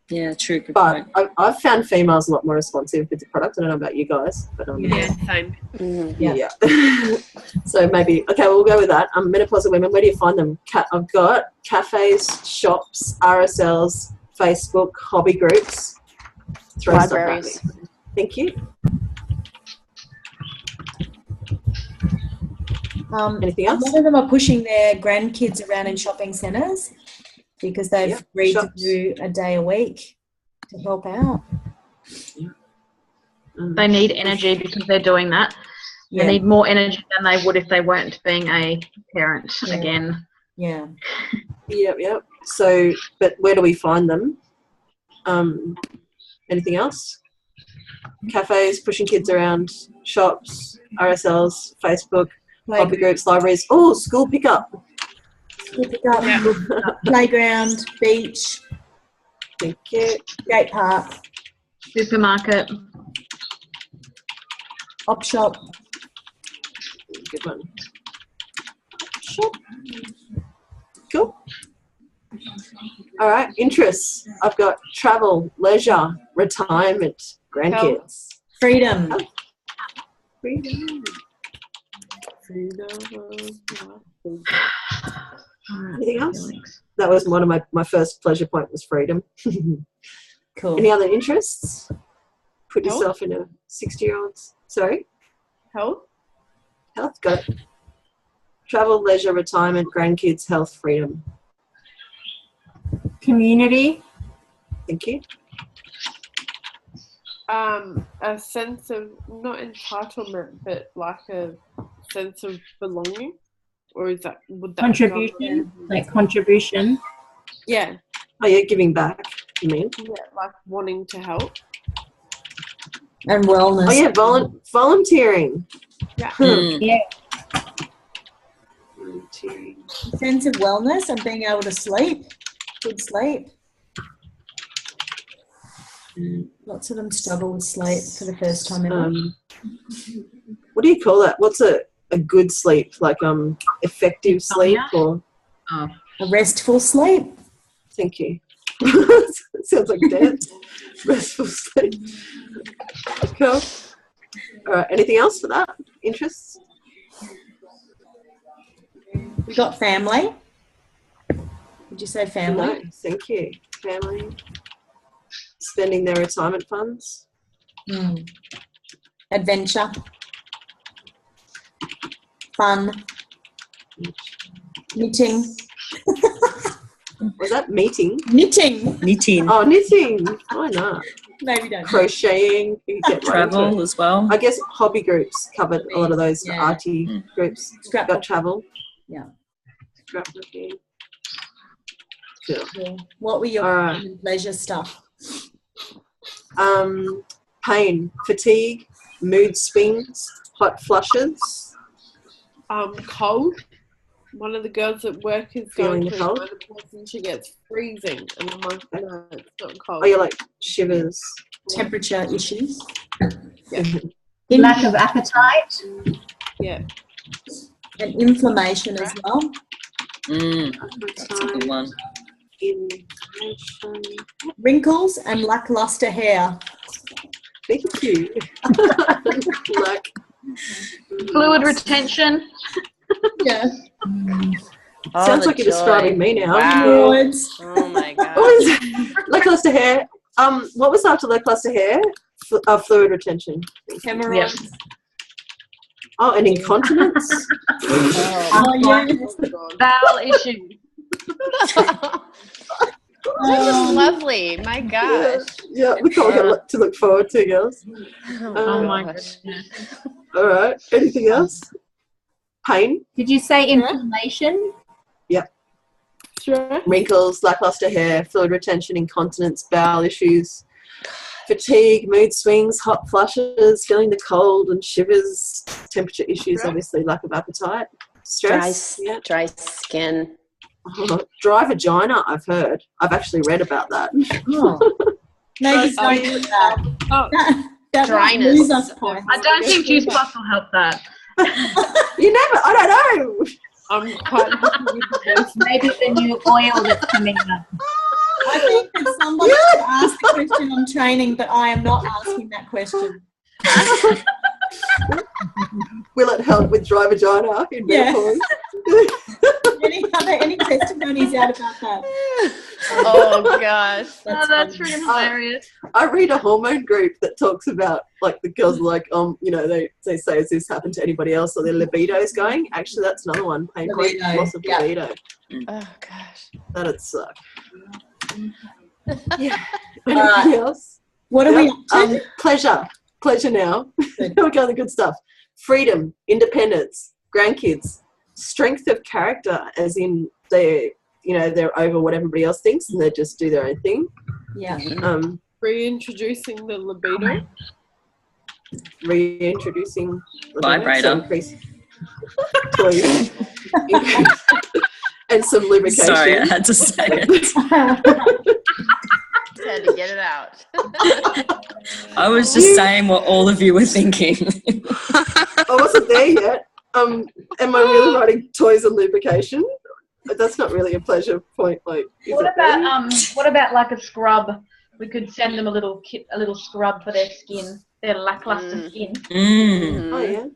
Yeah, true. Good But point. I've found females a lot more responsive with the product. I don't know about you guys, but Yeah, same. yeah. So maybe we'll go with that. Menopausal women. Where do you find them? I've got cafes, shops, RSLs, Facebook, hobby groups, libraries. Thank you. Anything else? A lot of them are pushing their grandkids around in shopping centres because they've agreed to do a day a week to help out. They need energy because they're doing that. Yeah. They need more energy than they would if they weren't being a parent again. Yeah. Yep. So, but where do we find them? Anything else? Cafes, pushing kids around, shops, RSLs, Facebook, hobby groups, libraries. Oh, school pickup. Playground, beach. Thank you. Skate park. Supermarket. Op shop. Good one. Shop. Cool. All right. Interests. I've got travel, leisure, retirement, grandkids. Freedom. Oh. Freedom. Anything else? That was one of my first pleasure point was freedom. Cool. Any other interests? Put Health? yourself in a 60-year-old's. Sorry? Health? Health, got it. Travel, leisure, retirement, grandkids, health, freedom. Community. Thank you. A sense of, not entitlement, but like a sense of belonging? Or would that Contribution. Like contribution. Yeah. Oh, yeah, giving back, you mean? Yeah, like wanting to help. And wellness. Oh, yeah, volunteering. Yeah. Yeah. Volunteering. Sense of wellness and being able to sleep. Good sleep. Lots of them struggle with sleep for the first time ever. What do you call that? What's a good sleep? Like effective sleep or a restful sleep? Thank you. Sounds like a dance. Restful sleep. Cool. All right. Anything else for that? Interests? We got family. Did you say family? No, thank you. Family. Spending their retirement funds. Adventure. Fun. Knitting. Was that meeting? Knitting. Knitting. Oh, knitting. Why not? Maybe don't. Crocheting. You get Travel as well. I guess hobby groups covered a lot of those Yeah. arty groups. Got travel. Yeah. Scrapbooking. Cool. Cool. What were your All right. pleasure stuff? Pain, fatigue, mood swings, hot flushes. Cold. One of the girls at work is Feeling going the to cold? another person. She gets freezing, and I'm like, no, it's not cold. Oh, you're like shivers. Temperature issues. Lack of appetite. Yeah. And inflammation as well. That's a good one. Inflammation. Wrinkles and lackluster hair. Thank you. Like, Fluid retention. Yes. sounds the like you're joy. describing me now. Wow. Words. Oh my god. What is it? Lackluster hair. What was after lackluster hair? Fluid retention. Hemorrhoids. Oh, and incontinence. Oh, yes. Bowel issues. This is lovely. My gosh. Yeah, we've got a lot to look forward to, girls. Oh my gosh. goodness. All right. Anything else? Pain, Did you say inflammation? Sure. wrinkles, lackluster hair, fluid retention, incontinence, bowel issues, fatigue, mood swings, hot flushes, feeling the cold and shivers, temperature issues, obviously lack of appetite, stress, Dry skin. dry vagina. I've heard. I've actually read about that. Maybe don't do that. Oh, That Dryness. might lose us points. I don't think Juice Plus will help that. You never. I don't know. I'm quite happy with this. Maybe the new oil that's coming up. I think that somebody should ask the question on training, but I am not asking that question. Will it help with dry vagina in Yeah. menopause? Any testimonies out about that? Oh gosh. That's freaking hilarious. I read a hormone group that talks about, like, the girls are like, you know, they say, has this happened to anybody else, or their libido's going? Actually, that's another one. Pain point, Libido, loss of yeah. libido. Oh gosh. That'd suck. Yeah. Alright. Anything else? What are we up to? Pleasure now. Good. We're going to the good stuff. Freedom, independence, grandkids, strength of character, as in they're over what everybody else thinks and they just do their own thing. Yeah. Reintroducing the libido. Reintroducing Vibrator. so increase toys. And some lubrication. Sorry, I had to say it. Had to get it out. I was just saying what all of you were thinking. I wasn't there yet. Am I really writing toys and lubrication? That's not really a pleasure point. Like, What about like a scrub? We could send them a little scrub for their skin, their lackluster skin, Oh yeah.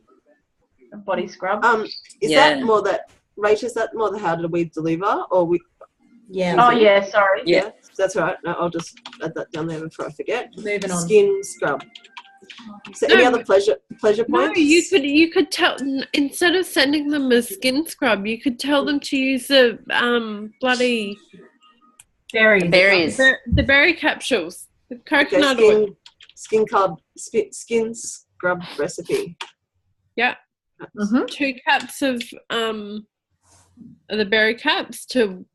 a body scrub. Is Yeah. that more that, Rach, is that more the how did we deliver, or we? Yeah. Oh yeah, sorry. Yeah. That's right. No, I'll just add that down there before I forget. Moving on. Skin scrub. So No. any other pleasure No, points? you could tell, instead of sending them a skin scrub, you could tell them to use the bloody Berries. the berry capsules, the Okay, coconut oil. skin scrub recipe. Yeah. 2 cups of the berry caps to,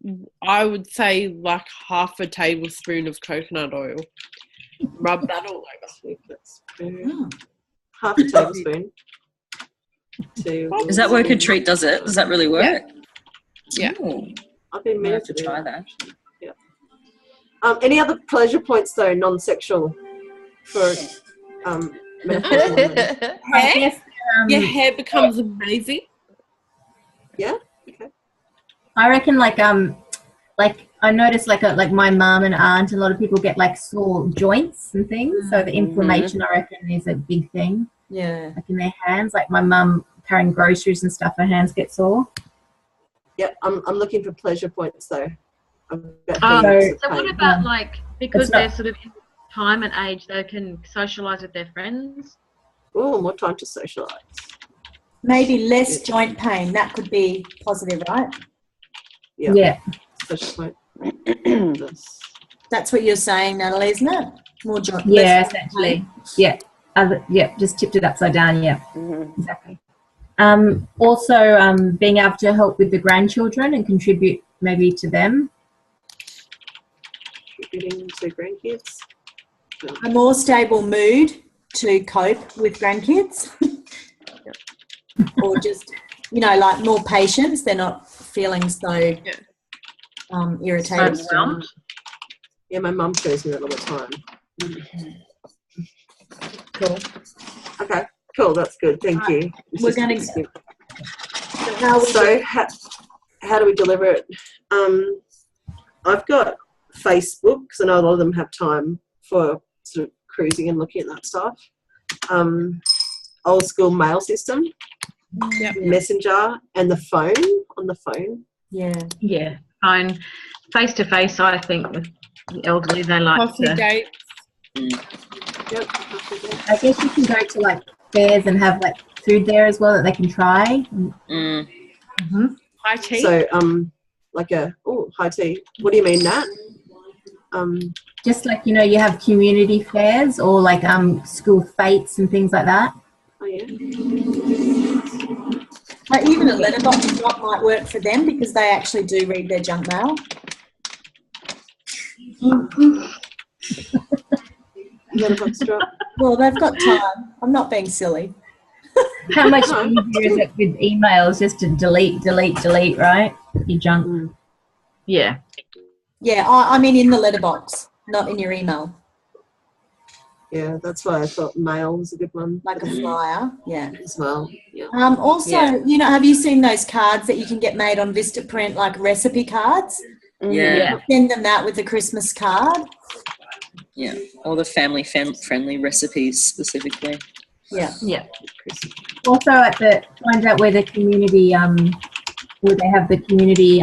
I would say, like half a tablespoon of coconut oil. Rub that all over. Half a tablespoon. Is that work a treat? Does it? Does that really work? Yeah. Ooh, I've been I meaning have to do try that. that. Any other pleasure points though, non-sexual, for menopausal women? I guess, Your hair becomes amazing. Yeah. Okay. I reckon like I noticed like my mum and aunt, a lot of people get like sore joints and things. So the inflammation, I reckon, is a big thing. Yeah. Like in their hands, like my mum carrying groceries and stuff, her hands get sore. Yep. I'm looking for pleasure points though. So what about like, because It's not- they're sort of in time and age, they can socialise with their friends? Oh, more time to socialise. Maybe less joint pain. That could be positive, right? Yeah. Pleasure point. That's what you're saying, Natalie, isn't it? More joint. Yeah, less joint essentially. pain. Yeah. Just tipped it upside down. Yeah. Exactly. Also, being able to help with the grandchildren and contribute maybe to them. Contributing to grandkids. A more stable mood to cope with grandkids. Or just, like more patience. They're not feeling so irritated. Overwhelmed. Yeah, my mum shows me that all the time. Cool. Okay, cool. That's good. Thank you. We're going to. So how do we deliver it? I've got Facebook because I know a lot of them have time for sort of cruising and looking at that stuff. Old school mail system, Messenger, and the phone on the phone. Yeah. Phone, face to face. I think with the elderly, they like Coffee dates. Yep. I guess you can go to like fairs and have like food there as well that they can try. Mm-hmm. High tea. So like high tea. What do you mean, Nat? Just like you have community fairs or like school fetes and things like that. Oh yeah. Like even a letterbox drop might work for them because they actually do read their junk mail. Letterbox drop. Well, they've got time. I'm not being silly. How much easier is it with emails just to delete, right? Your junk. Yeah. Yeah, I mean in the letterbox, not in your email. Yeah, that's why I thought mail was a good one. Like a flyer, yeah. As well, yeah. Also, have you seen those cards that you can get made on Vistaprint, like recipe cards? Yeah. Send them that with the Christmas card. Yeah, all the family-friendly recipes specifically. Yeah. Also, find out where the community, where they have the community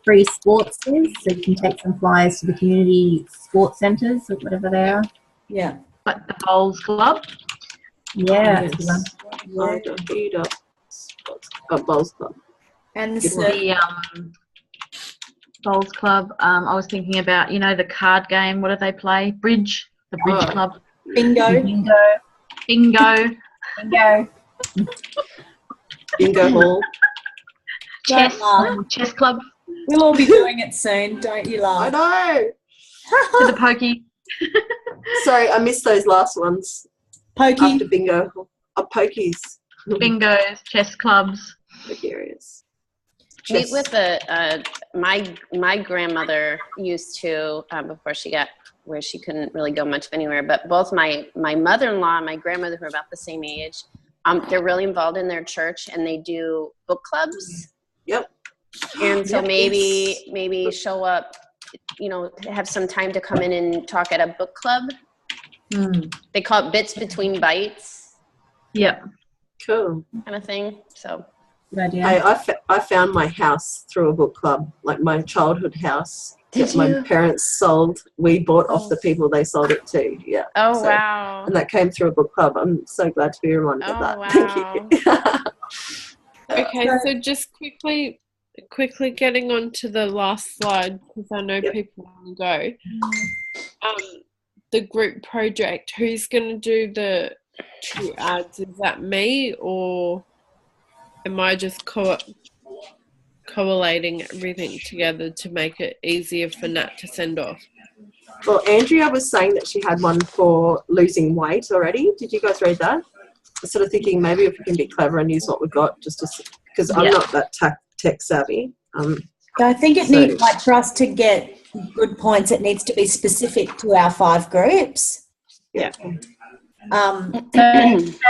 free sports is, so you can take some flyers to the community sports centres or whatever they are. Yeah. Like the Bowls Club. Yeah. Bowls Club. And the Bowls Club. I was thinking about, the card game. What do they play? Bridge. The Bridge Club. Bingo. Bingo hall. Chess club. We'll all be doing it soon. Don't you laugh? I know. To the pokey. Sorry, I missed those last ones. Pokey. After bingo. Pokies. Bingos, chess clubs. Precarious. Meet with my grandmother used to, before she got where she couldn't really go much anywhere, but both my mother-in-law and my grandmother, who are about the same age, they're really involved in their church and they do book clubs. Yep. And so maybe show up, have some time to come in and talk at a book club. They call it Bits Between Bites. Yep. Cool. Kind of thing. So good idea. I found my house through a book club, like my childhood house. Did my you? parents sold. We bought off the people they sold it to. Yeah. Oh, wow. And that came through a book club. I'm so glad to be reminded of that. Wow. Thank you. Okay, so just quickly getting on to the last slide because I know people want to go. The group project, who's going to do the 2 ads? Is that me or am I just collating everything together to make it easier for Nat to send off? Well, Andrea was saying that she had one for losing weight already. Did you guys read that? I'm sort of thinking maybe if we can be clever and use what we've got because I'm not that tech savvy. I think it needs, for us to get good points, it needs to be specific to our 5 groups. Yeah. Anna, if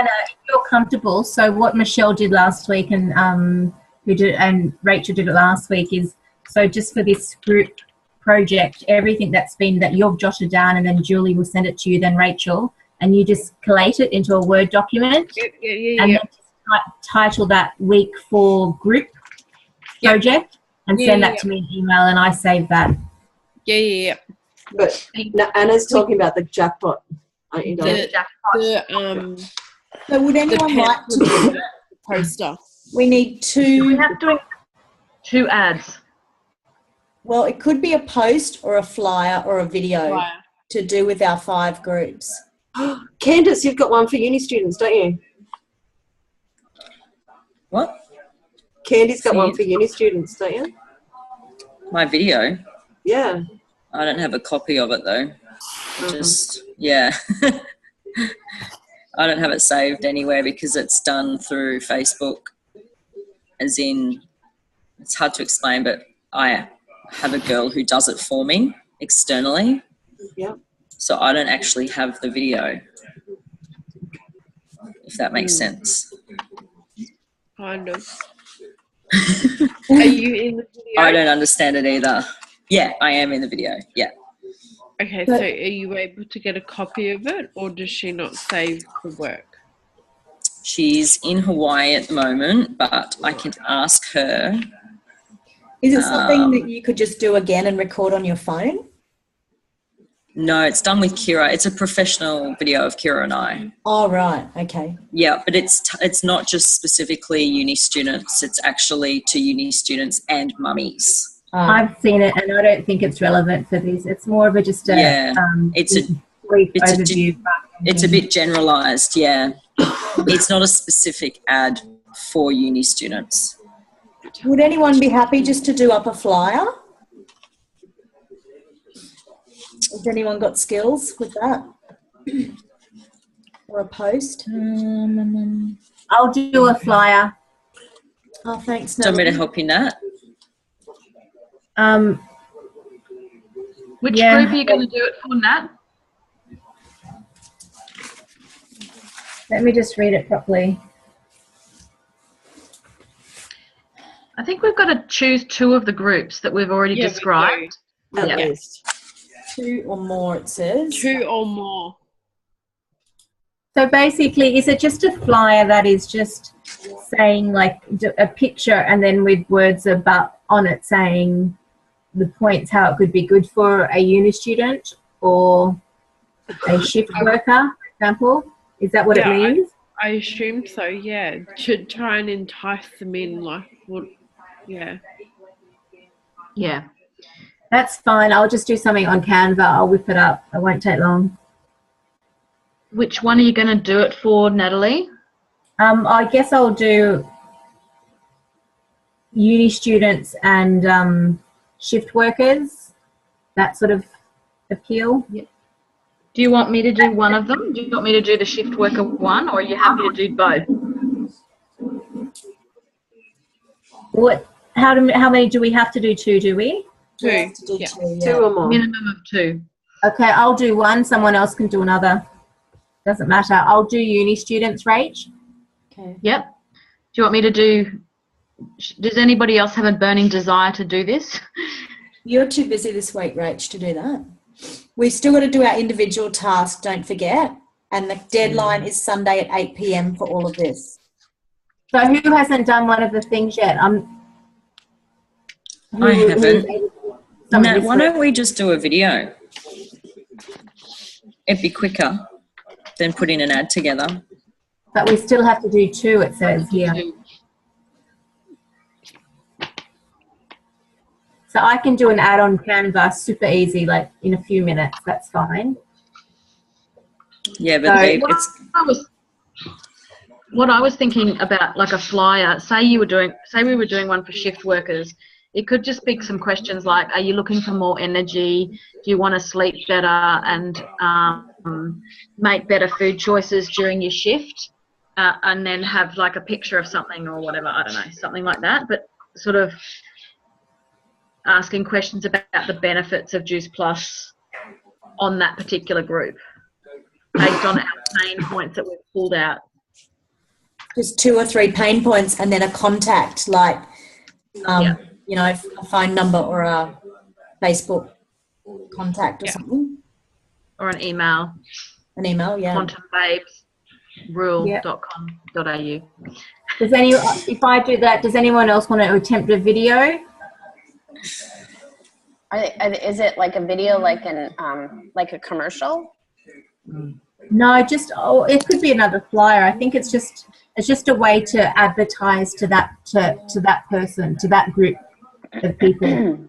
you're comfortable, so what Michelle did last week and Rachel did it last week is, so just for this group project, everything that you've jotted down, and then Julie will send it to you, then Rachel, and you just collate it into a Word document and then title that week for group project and send that to me in email, and I save that. Yeah. But Anna's talking about the jackpot, aren't you? So would anyone like to do the poster? We need 2. We have to 2 ads. Well, it could be a post or a flyer or a video to do with our 5 groups. Candace, you've got one for uni students, don't you? What? Candy's got one for uni students, don't you? My video? Yeah. I don't have a copy of it though. I don't have it saved anywhere because it's done through Facebook. As in, it's hard to explain, but I have a girl who does it for me externally. Yeah. So I don't actually have the video, if that makes sense. Kind of. Are you in the video? I don't understand it either. Yeah, I am in the video. Yeah. Okay, so are you able to get a copy of it, or does she not save the work? She's in Hawaii at the moment, but I can ask her. Is it something that you could just do again and record on your phone? No, it's done with Kira. It's a professional video of Kira and I. Oh, right. Okay. Yeah, but it's not just specifically uni students. It's actually to uni students and mummies. I've seen it, and I don't think it's relevant for this. It's more of it's a brief overview. It's a bit generalised, yeah. It's not a specific ad for uni students. Would anyone be happy just to do up a flyer? Has anyone got skills with that? Or a post? I'll do a flyer. Oh, thanks. Do you want me to help you, Nat? Which group are you going to do it for, Nat? Let me just read it properly. I think we've got to choose 2 of the groups that we've already described. At least. 2 or more, it says. 2 or more. So basically, is it just a flyer that is just saying like a picture and then with words about on it saying the points how it could be good for a uni student or a shift worker, for example? Is that what it means? I assume so, yeah. To try and entice them in, like, what, yeah. Yeah. That's fine. I'll just do something on Canva. I'll whip it up. It won't take long. Which one are you going to do it for, Natalie? I guess I'll do uni students and shift workers, that sort of appeal. Yeah. Do you want me to do one of them? Do you want me to do the shift worker one, or are you happy to do both? What? How many do we have to do? 2, do we? 2. Yeah. 2 or more. Minimum of 2. Okay, I'll do one. Someone else can do another. Doesn't matter. I'll do uni students, Rach. Okay. Yep. Do you want me to do? Does anybody else have a burning desire to do this? You're too busy this week, Rach, to do that. We've still got to do our individual tasks, don't forget. And the deadline is Sunday at 8 p.m. for all of this. So who hasn't done one of the things yet? I haven't. Nat, why don't we just do a video? It'd be quicker than putting an ad together. But we still have to do 2, it says here. So I can do an ad on Canva super easy, like in a few minutes. That's fine. Yeah, but what I was thinking about, like a flyer. Say we were doing one for shift workers. It could just be some questions like, are you looking for more energy? Do you want to sleep better and make better food choices during your shift? And then have like a picture of something or whatever, I don't know, something like that. But sort of asking questions about the benefits of Juice Plus on that particular group based on our pain points that we've pulled out. Just 2 or 3 pain points and then a contact, like, you know, a phone number or a Facebook contact or something. Or an email. An email, yeah. quantumbabesrule.com.au. If I do that, does anyone else want to attempt a video? Is it like a video, like like a commercial? No, it could be another flyer. I think it's just a way to advertise to that person, to that group of people.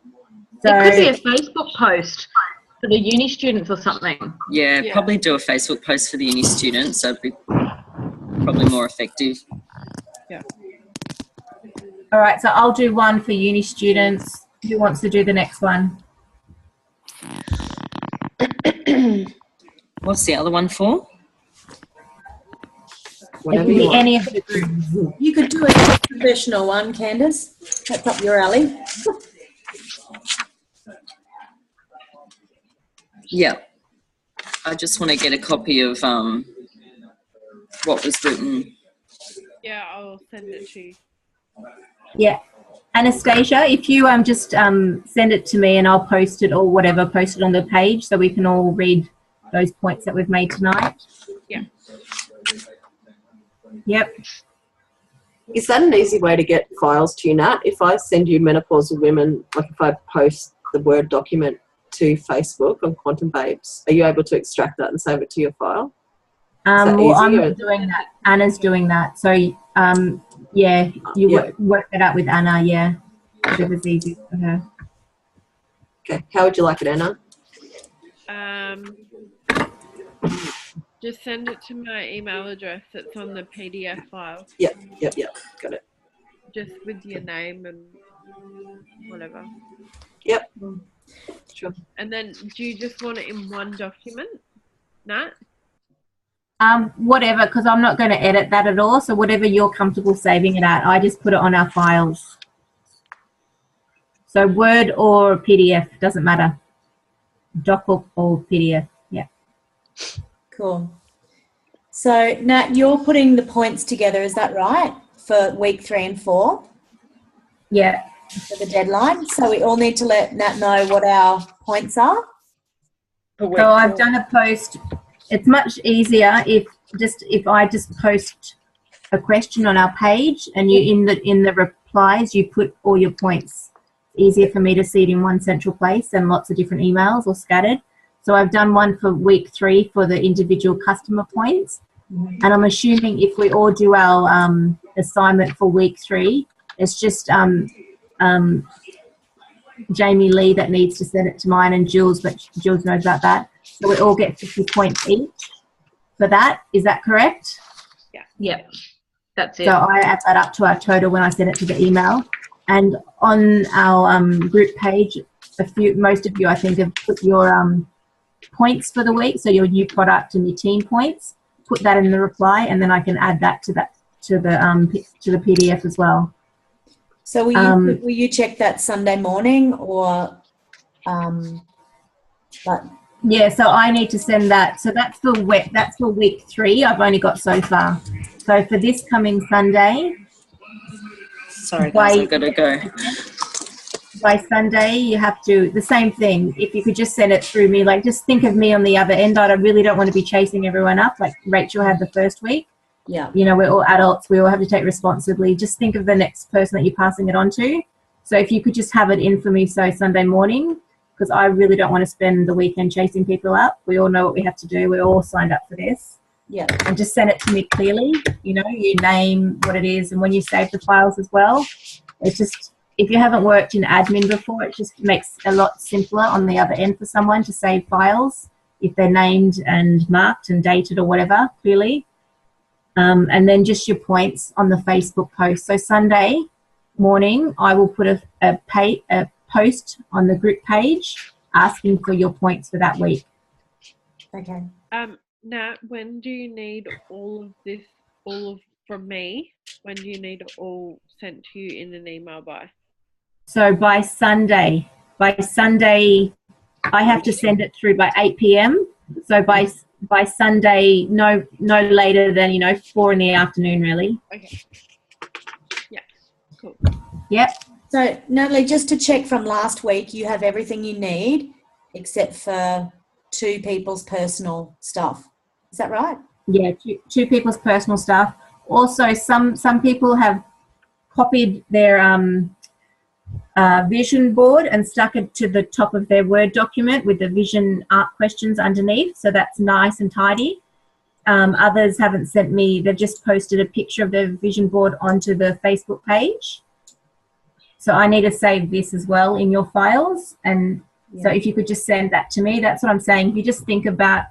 So, it could be a Facebook post for the uni students or something. Yeah, probably do a Facebook post for the uni students. So it'd be probably more effective. Yeah. All right, so I'll do one for uni students. Who wants to do the next one? What's the other one for? Whatever can you be want. any of the groups. You could do a professional one, Candace. That's up your alley. Yeah. I just want to get a copy of what was written. Yeah, I'll send it to you. Yeah. Anastasia, if you just send it to me and I'll post it or whatever, post it on the page so we can all read those points that we've made tonight. Yeah. Yep. Is that an easy way to get files to you, Nat? If I send you menopausal women, like if I post the Word document to Facebook on Quantum Babes, are you able to extract that and save it to your file? Well, I'm not doing that. Anna's doing that. So, yeah, you work that out with Anna, yeah. Whatever's easy for her. Okay. How would you like it, Anna? Just send it to my email address. It's on the PDF file. Yep. Got it. Just with your name and whatever. Yep. Sure. And then, do you just want it in one document, Nat? Whatever, because I'm not going to edit that at all. So whatever you're comfortable saving it at, I just put it on our files. So Word or PDF, doesn't matter. Doc or PDF, yeah. Cool. So, Nat, you're putting the points together, is that right, for week 3 and 4? Yeah. For the deadline. So we all need to let Nat know what our points are. So I've done a post. It's much easier if I just post a question on our page and you in the replies you put all your points. It's easier for me to see it in one central place than lots of different emails or scattered. So I've done one for week 3 for the individual customer points. And I'm assuming if we all do our assignment for week 3, it's just Jamie Lee that needs to send it to mine and Jules, but Jules knows about that. So we all get 50 points each for that. Is that correct? Yeah. Yep. That's it. So I add that up to our total when I send it to the email. And on our group page, most of you, I think, have put your points for the week, so your new product and your team points. Put that in the reply, and then I can add that to the PDF as well. So will you check that Sunday morning or Yeah, so I need to send that. So that's for week 3. I've only got so far. So for this coming Sunday. Sorry, guys, I've got to go. By Sunday, you have to, the same thing. If you could just send it through me, like just think of me on the other end. I really don't want to be chasing everyone up like Rachel had the first week. Yeah. You know, we're all adults. We all have to take responsibly. Just think of the next person that you're passing it on to. So if you could just have it in for me, so Sunday morning, because I really don't want to spend the weekend chasing people up. We all know what we have to do. We're all signed up for this. Yeah. And just send it to me clearly, you know, you name what it is. And when you save the files as well, it's just, if you haven't worked in admin before, it just makes a lot simpler on the other end for someone to save files if they're named and marked and dated or whatever, clearly. And then just your points on the Facebook post. So Sunday morning, I will put a post on the group page asking for your points for that week. Okay. Nat, when do you need all from me? When do you need it all sent to you in an email by? So by Sunday, I have to send it through by 8 p.m. So by Sunday, no later than 4 in the afternoon, really. Okay. Yeah. Cool. Yep. So Natalie, just to check from last week, you have everything you need except for 2 people's personal stuff. Is that right? Yeah, two people's personal stuff. Also, some people have copied their vision board and stuck it to the top of their Word document with the vision art questions underneath. So that's nice and tidy. Others haven't sent me, they've just posted a picture of their vision board onto the Facebook page. So I need to save this as well in your files. And so if you could just send that to me, that's what I'm saying. If you just think about,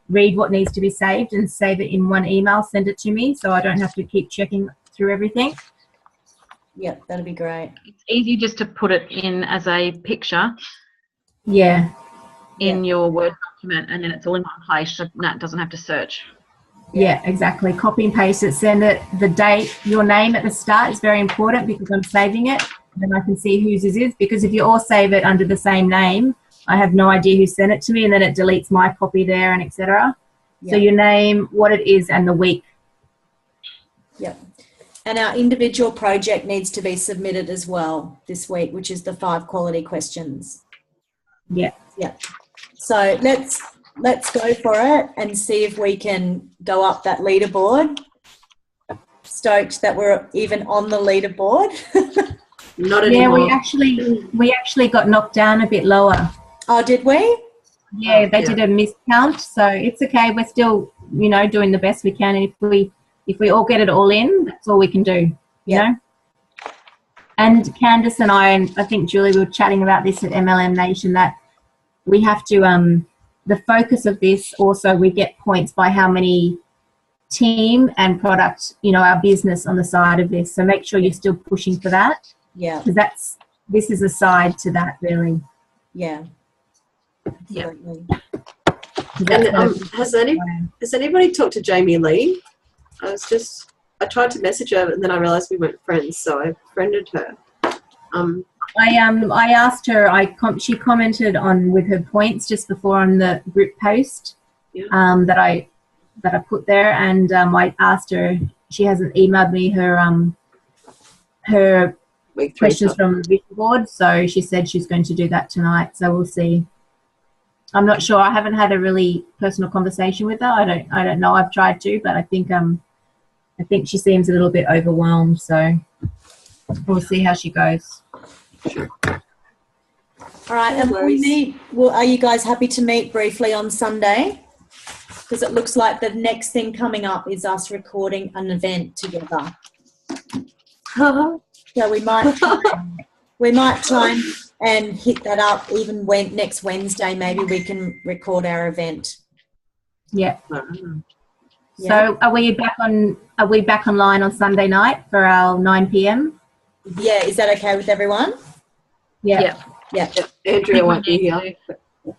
read what needs to be saved and save it in one email, send it to me so I don't have to keep checking through everything. Yeah, that'd be great. It's easy just to put it in as a picture. Yeah. In your Word document, and then it's all in one place so Nat doesn't have to search. Yeah, exactly. Copy and paste it, send it, the date, your name at the start is very important because I'm saving it. Then I can see whose it is, because if you all save it under the same name, I have no idea who sent it to me, and then it deletes my copy there and etc. Yep. So your name, what it is, and the week. Yep. And our individual project needs to be submitted as well this week, which is the 5 quality questions. Yeah. Yeah. So let's go for it and see if we can go up that leaderboard. Stoked that we're even on the leaderboard. Not anymore. Yeah, we actually got knocked down a bit lower. Oh, did we? Yeah, they did a miscount, so it's okay. We're still, doing the best we can. And if we all get it all in, that's all we can do. You know. And Candice and I think Julie, we were chatting about this at MLM Nation, that we have to. The focus of this also, we get points by how many team and product, our business on the side of this. So make sure you're still pushing for that. Yeah. Because this is a side to that, really. Yeah. Yeah. And has anybody talked to Jamie Lee? I tried to message her, and then I realised we weren't friends, so I friended her. I asked her. She commented on with her points just before on the group post that I put there, and I asked her. She hasn't emailed me her questions from the vision board, so she said she's going to do that tonight. So we'll see. I'm not sure. I haven't had a really personal conversation with her. I don't know. I've tried to, but I think she seems a little bit overwhelmed. So we'll see how she goes. Sure. All right, and are you guys happy to meet briefly on Sunday? Because it looks like the next thing coming up is us recording an event together. So we might try and hit that up even next Wednesday. Maybe we can record our event. Yeah. So are we back online on Sunday night for our 9 p.m? Yeah, is that okay with everyone? Yeah. Andrea won't be here.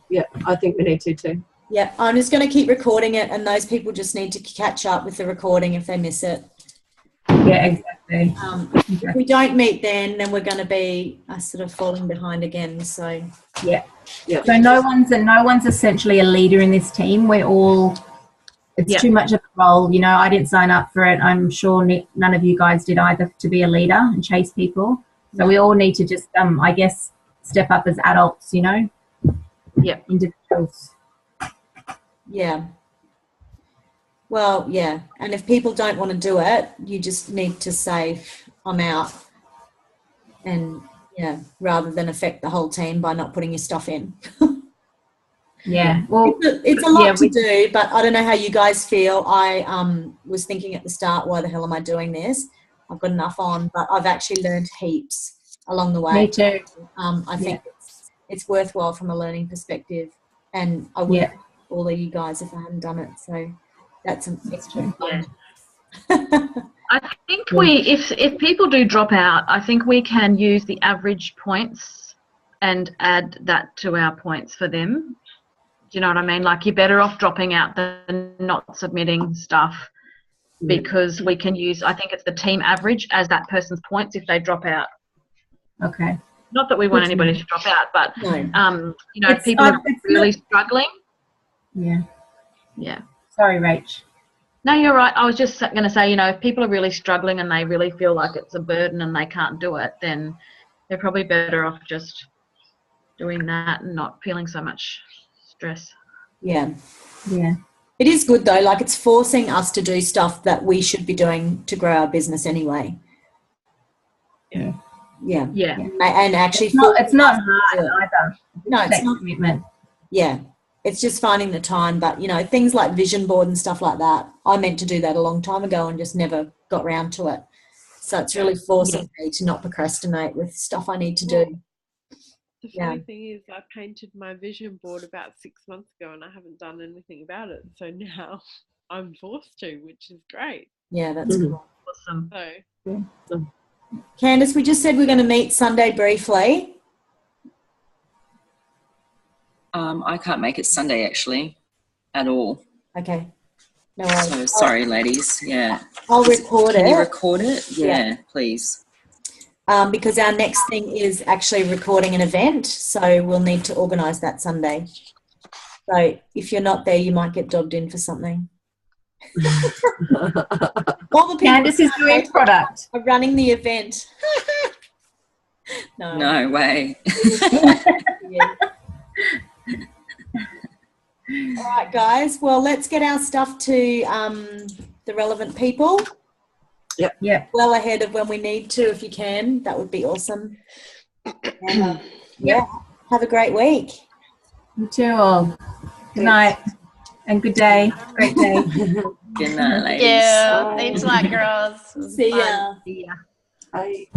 Yeah, I think we need to too. Yeah, I'm just going to keep recording it, and those people just need to catch up with the recording if they miss it. Yeah, exactly. If we don't meet then we're going to be sort of falling behind again. So yeah. So no one's essentially a leader in this team. We're all. It's too much of a role, I didn't sign up for it. I'm sure none of you guys did either, to be a leader and chase people. So we all need to just, I guess, step up as adults, individuals. Yeah. Well, yeah. And if people don't want to do it, you just need to say, I'm out. And, rather than affect the whole team by not putting your stuff in. Yeah, well, it's a lot to do, but I don't know how you guys feel. I was thinking at the start, why the hell am I doing this? I've got enough on, but I've actually learned heaps along the way. Me too. I think it's worthwhile from a learning perspective, and I would all of you guys if I hadn't done it. So that's true. Yeah. I think if people do drop out, I think we can use the average points and add that to our points for them. Do you know what I mean? Like, you're better off dropping out than not submitting stuff, because we can use, I think it's the team average as that person's points if they drop out. Okay. Not that we want anybody to drop out, but, people are really struggling. Yeah. Yeah. Sorry, Rach. No, you're right. I was just going to say, if people are really struggling and they really feel like it's a burden and they can't do it, then they're probably better off just doing that and not feeling so much stress. Yeah. Yeah. It is good though, like it's forcing us to do stuff that we should be doing to grow our business anyway. Yeah. Yeah. Yeah. And actually it's not hard either. No, it's not commitment. Yeah. It's just finding the time, but things like vision board and stuff like that, I meant to do that a long time ago and just never got round to it. So it's really forcing me to not procrastinate with stuff I need to do. The funny thing is, I painted my vision board about 6 months ago and I haven't done anything about it. So now I'm forced to, which is great. Yeah, that's cool. Awesome. So, Candice, we just said we're going to meet Sunday briefly. I can't make it Sunday actually, at all. Okay. No worries. So sorry, ladies. Yeah. I'll record it. Can you record it? Yeah, please. Because our next thing is actually recording an event, so we'll need to organise that Sunday. So if you're not there, you might get dobbed in for something. All the people Candice is doing product. are running the event. No way. Yeah. All right, guys. Well, let's get our stuff to the relevant people. Yep. Well ahead of when we need to, if you can. That would be awesome. And, have a great week. You too all. Good night and good day. Great day. Good night, ladies. Yeah. Thanks a lot, girls. See ya. Bye.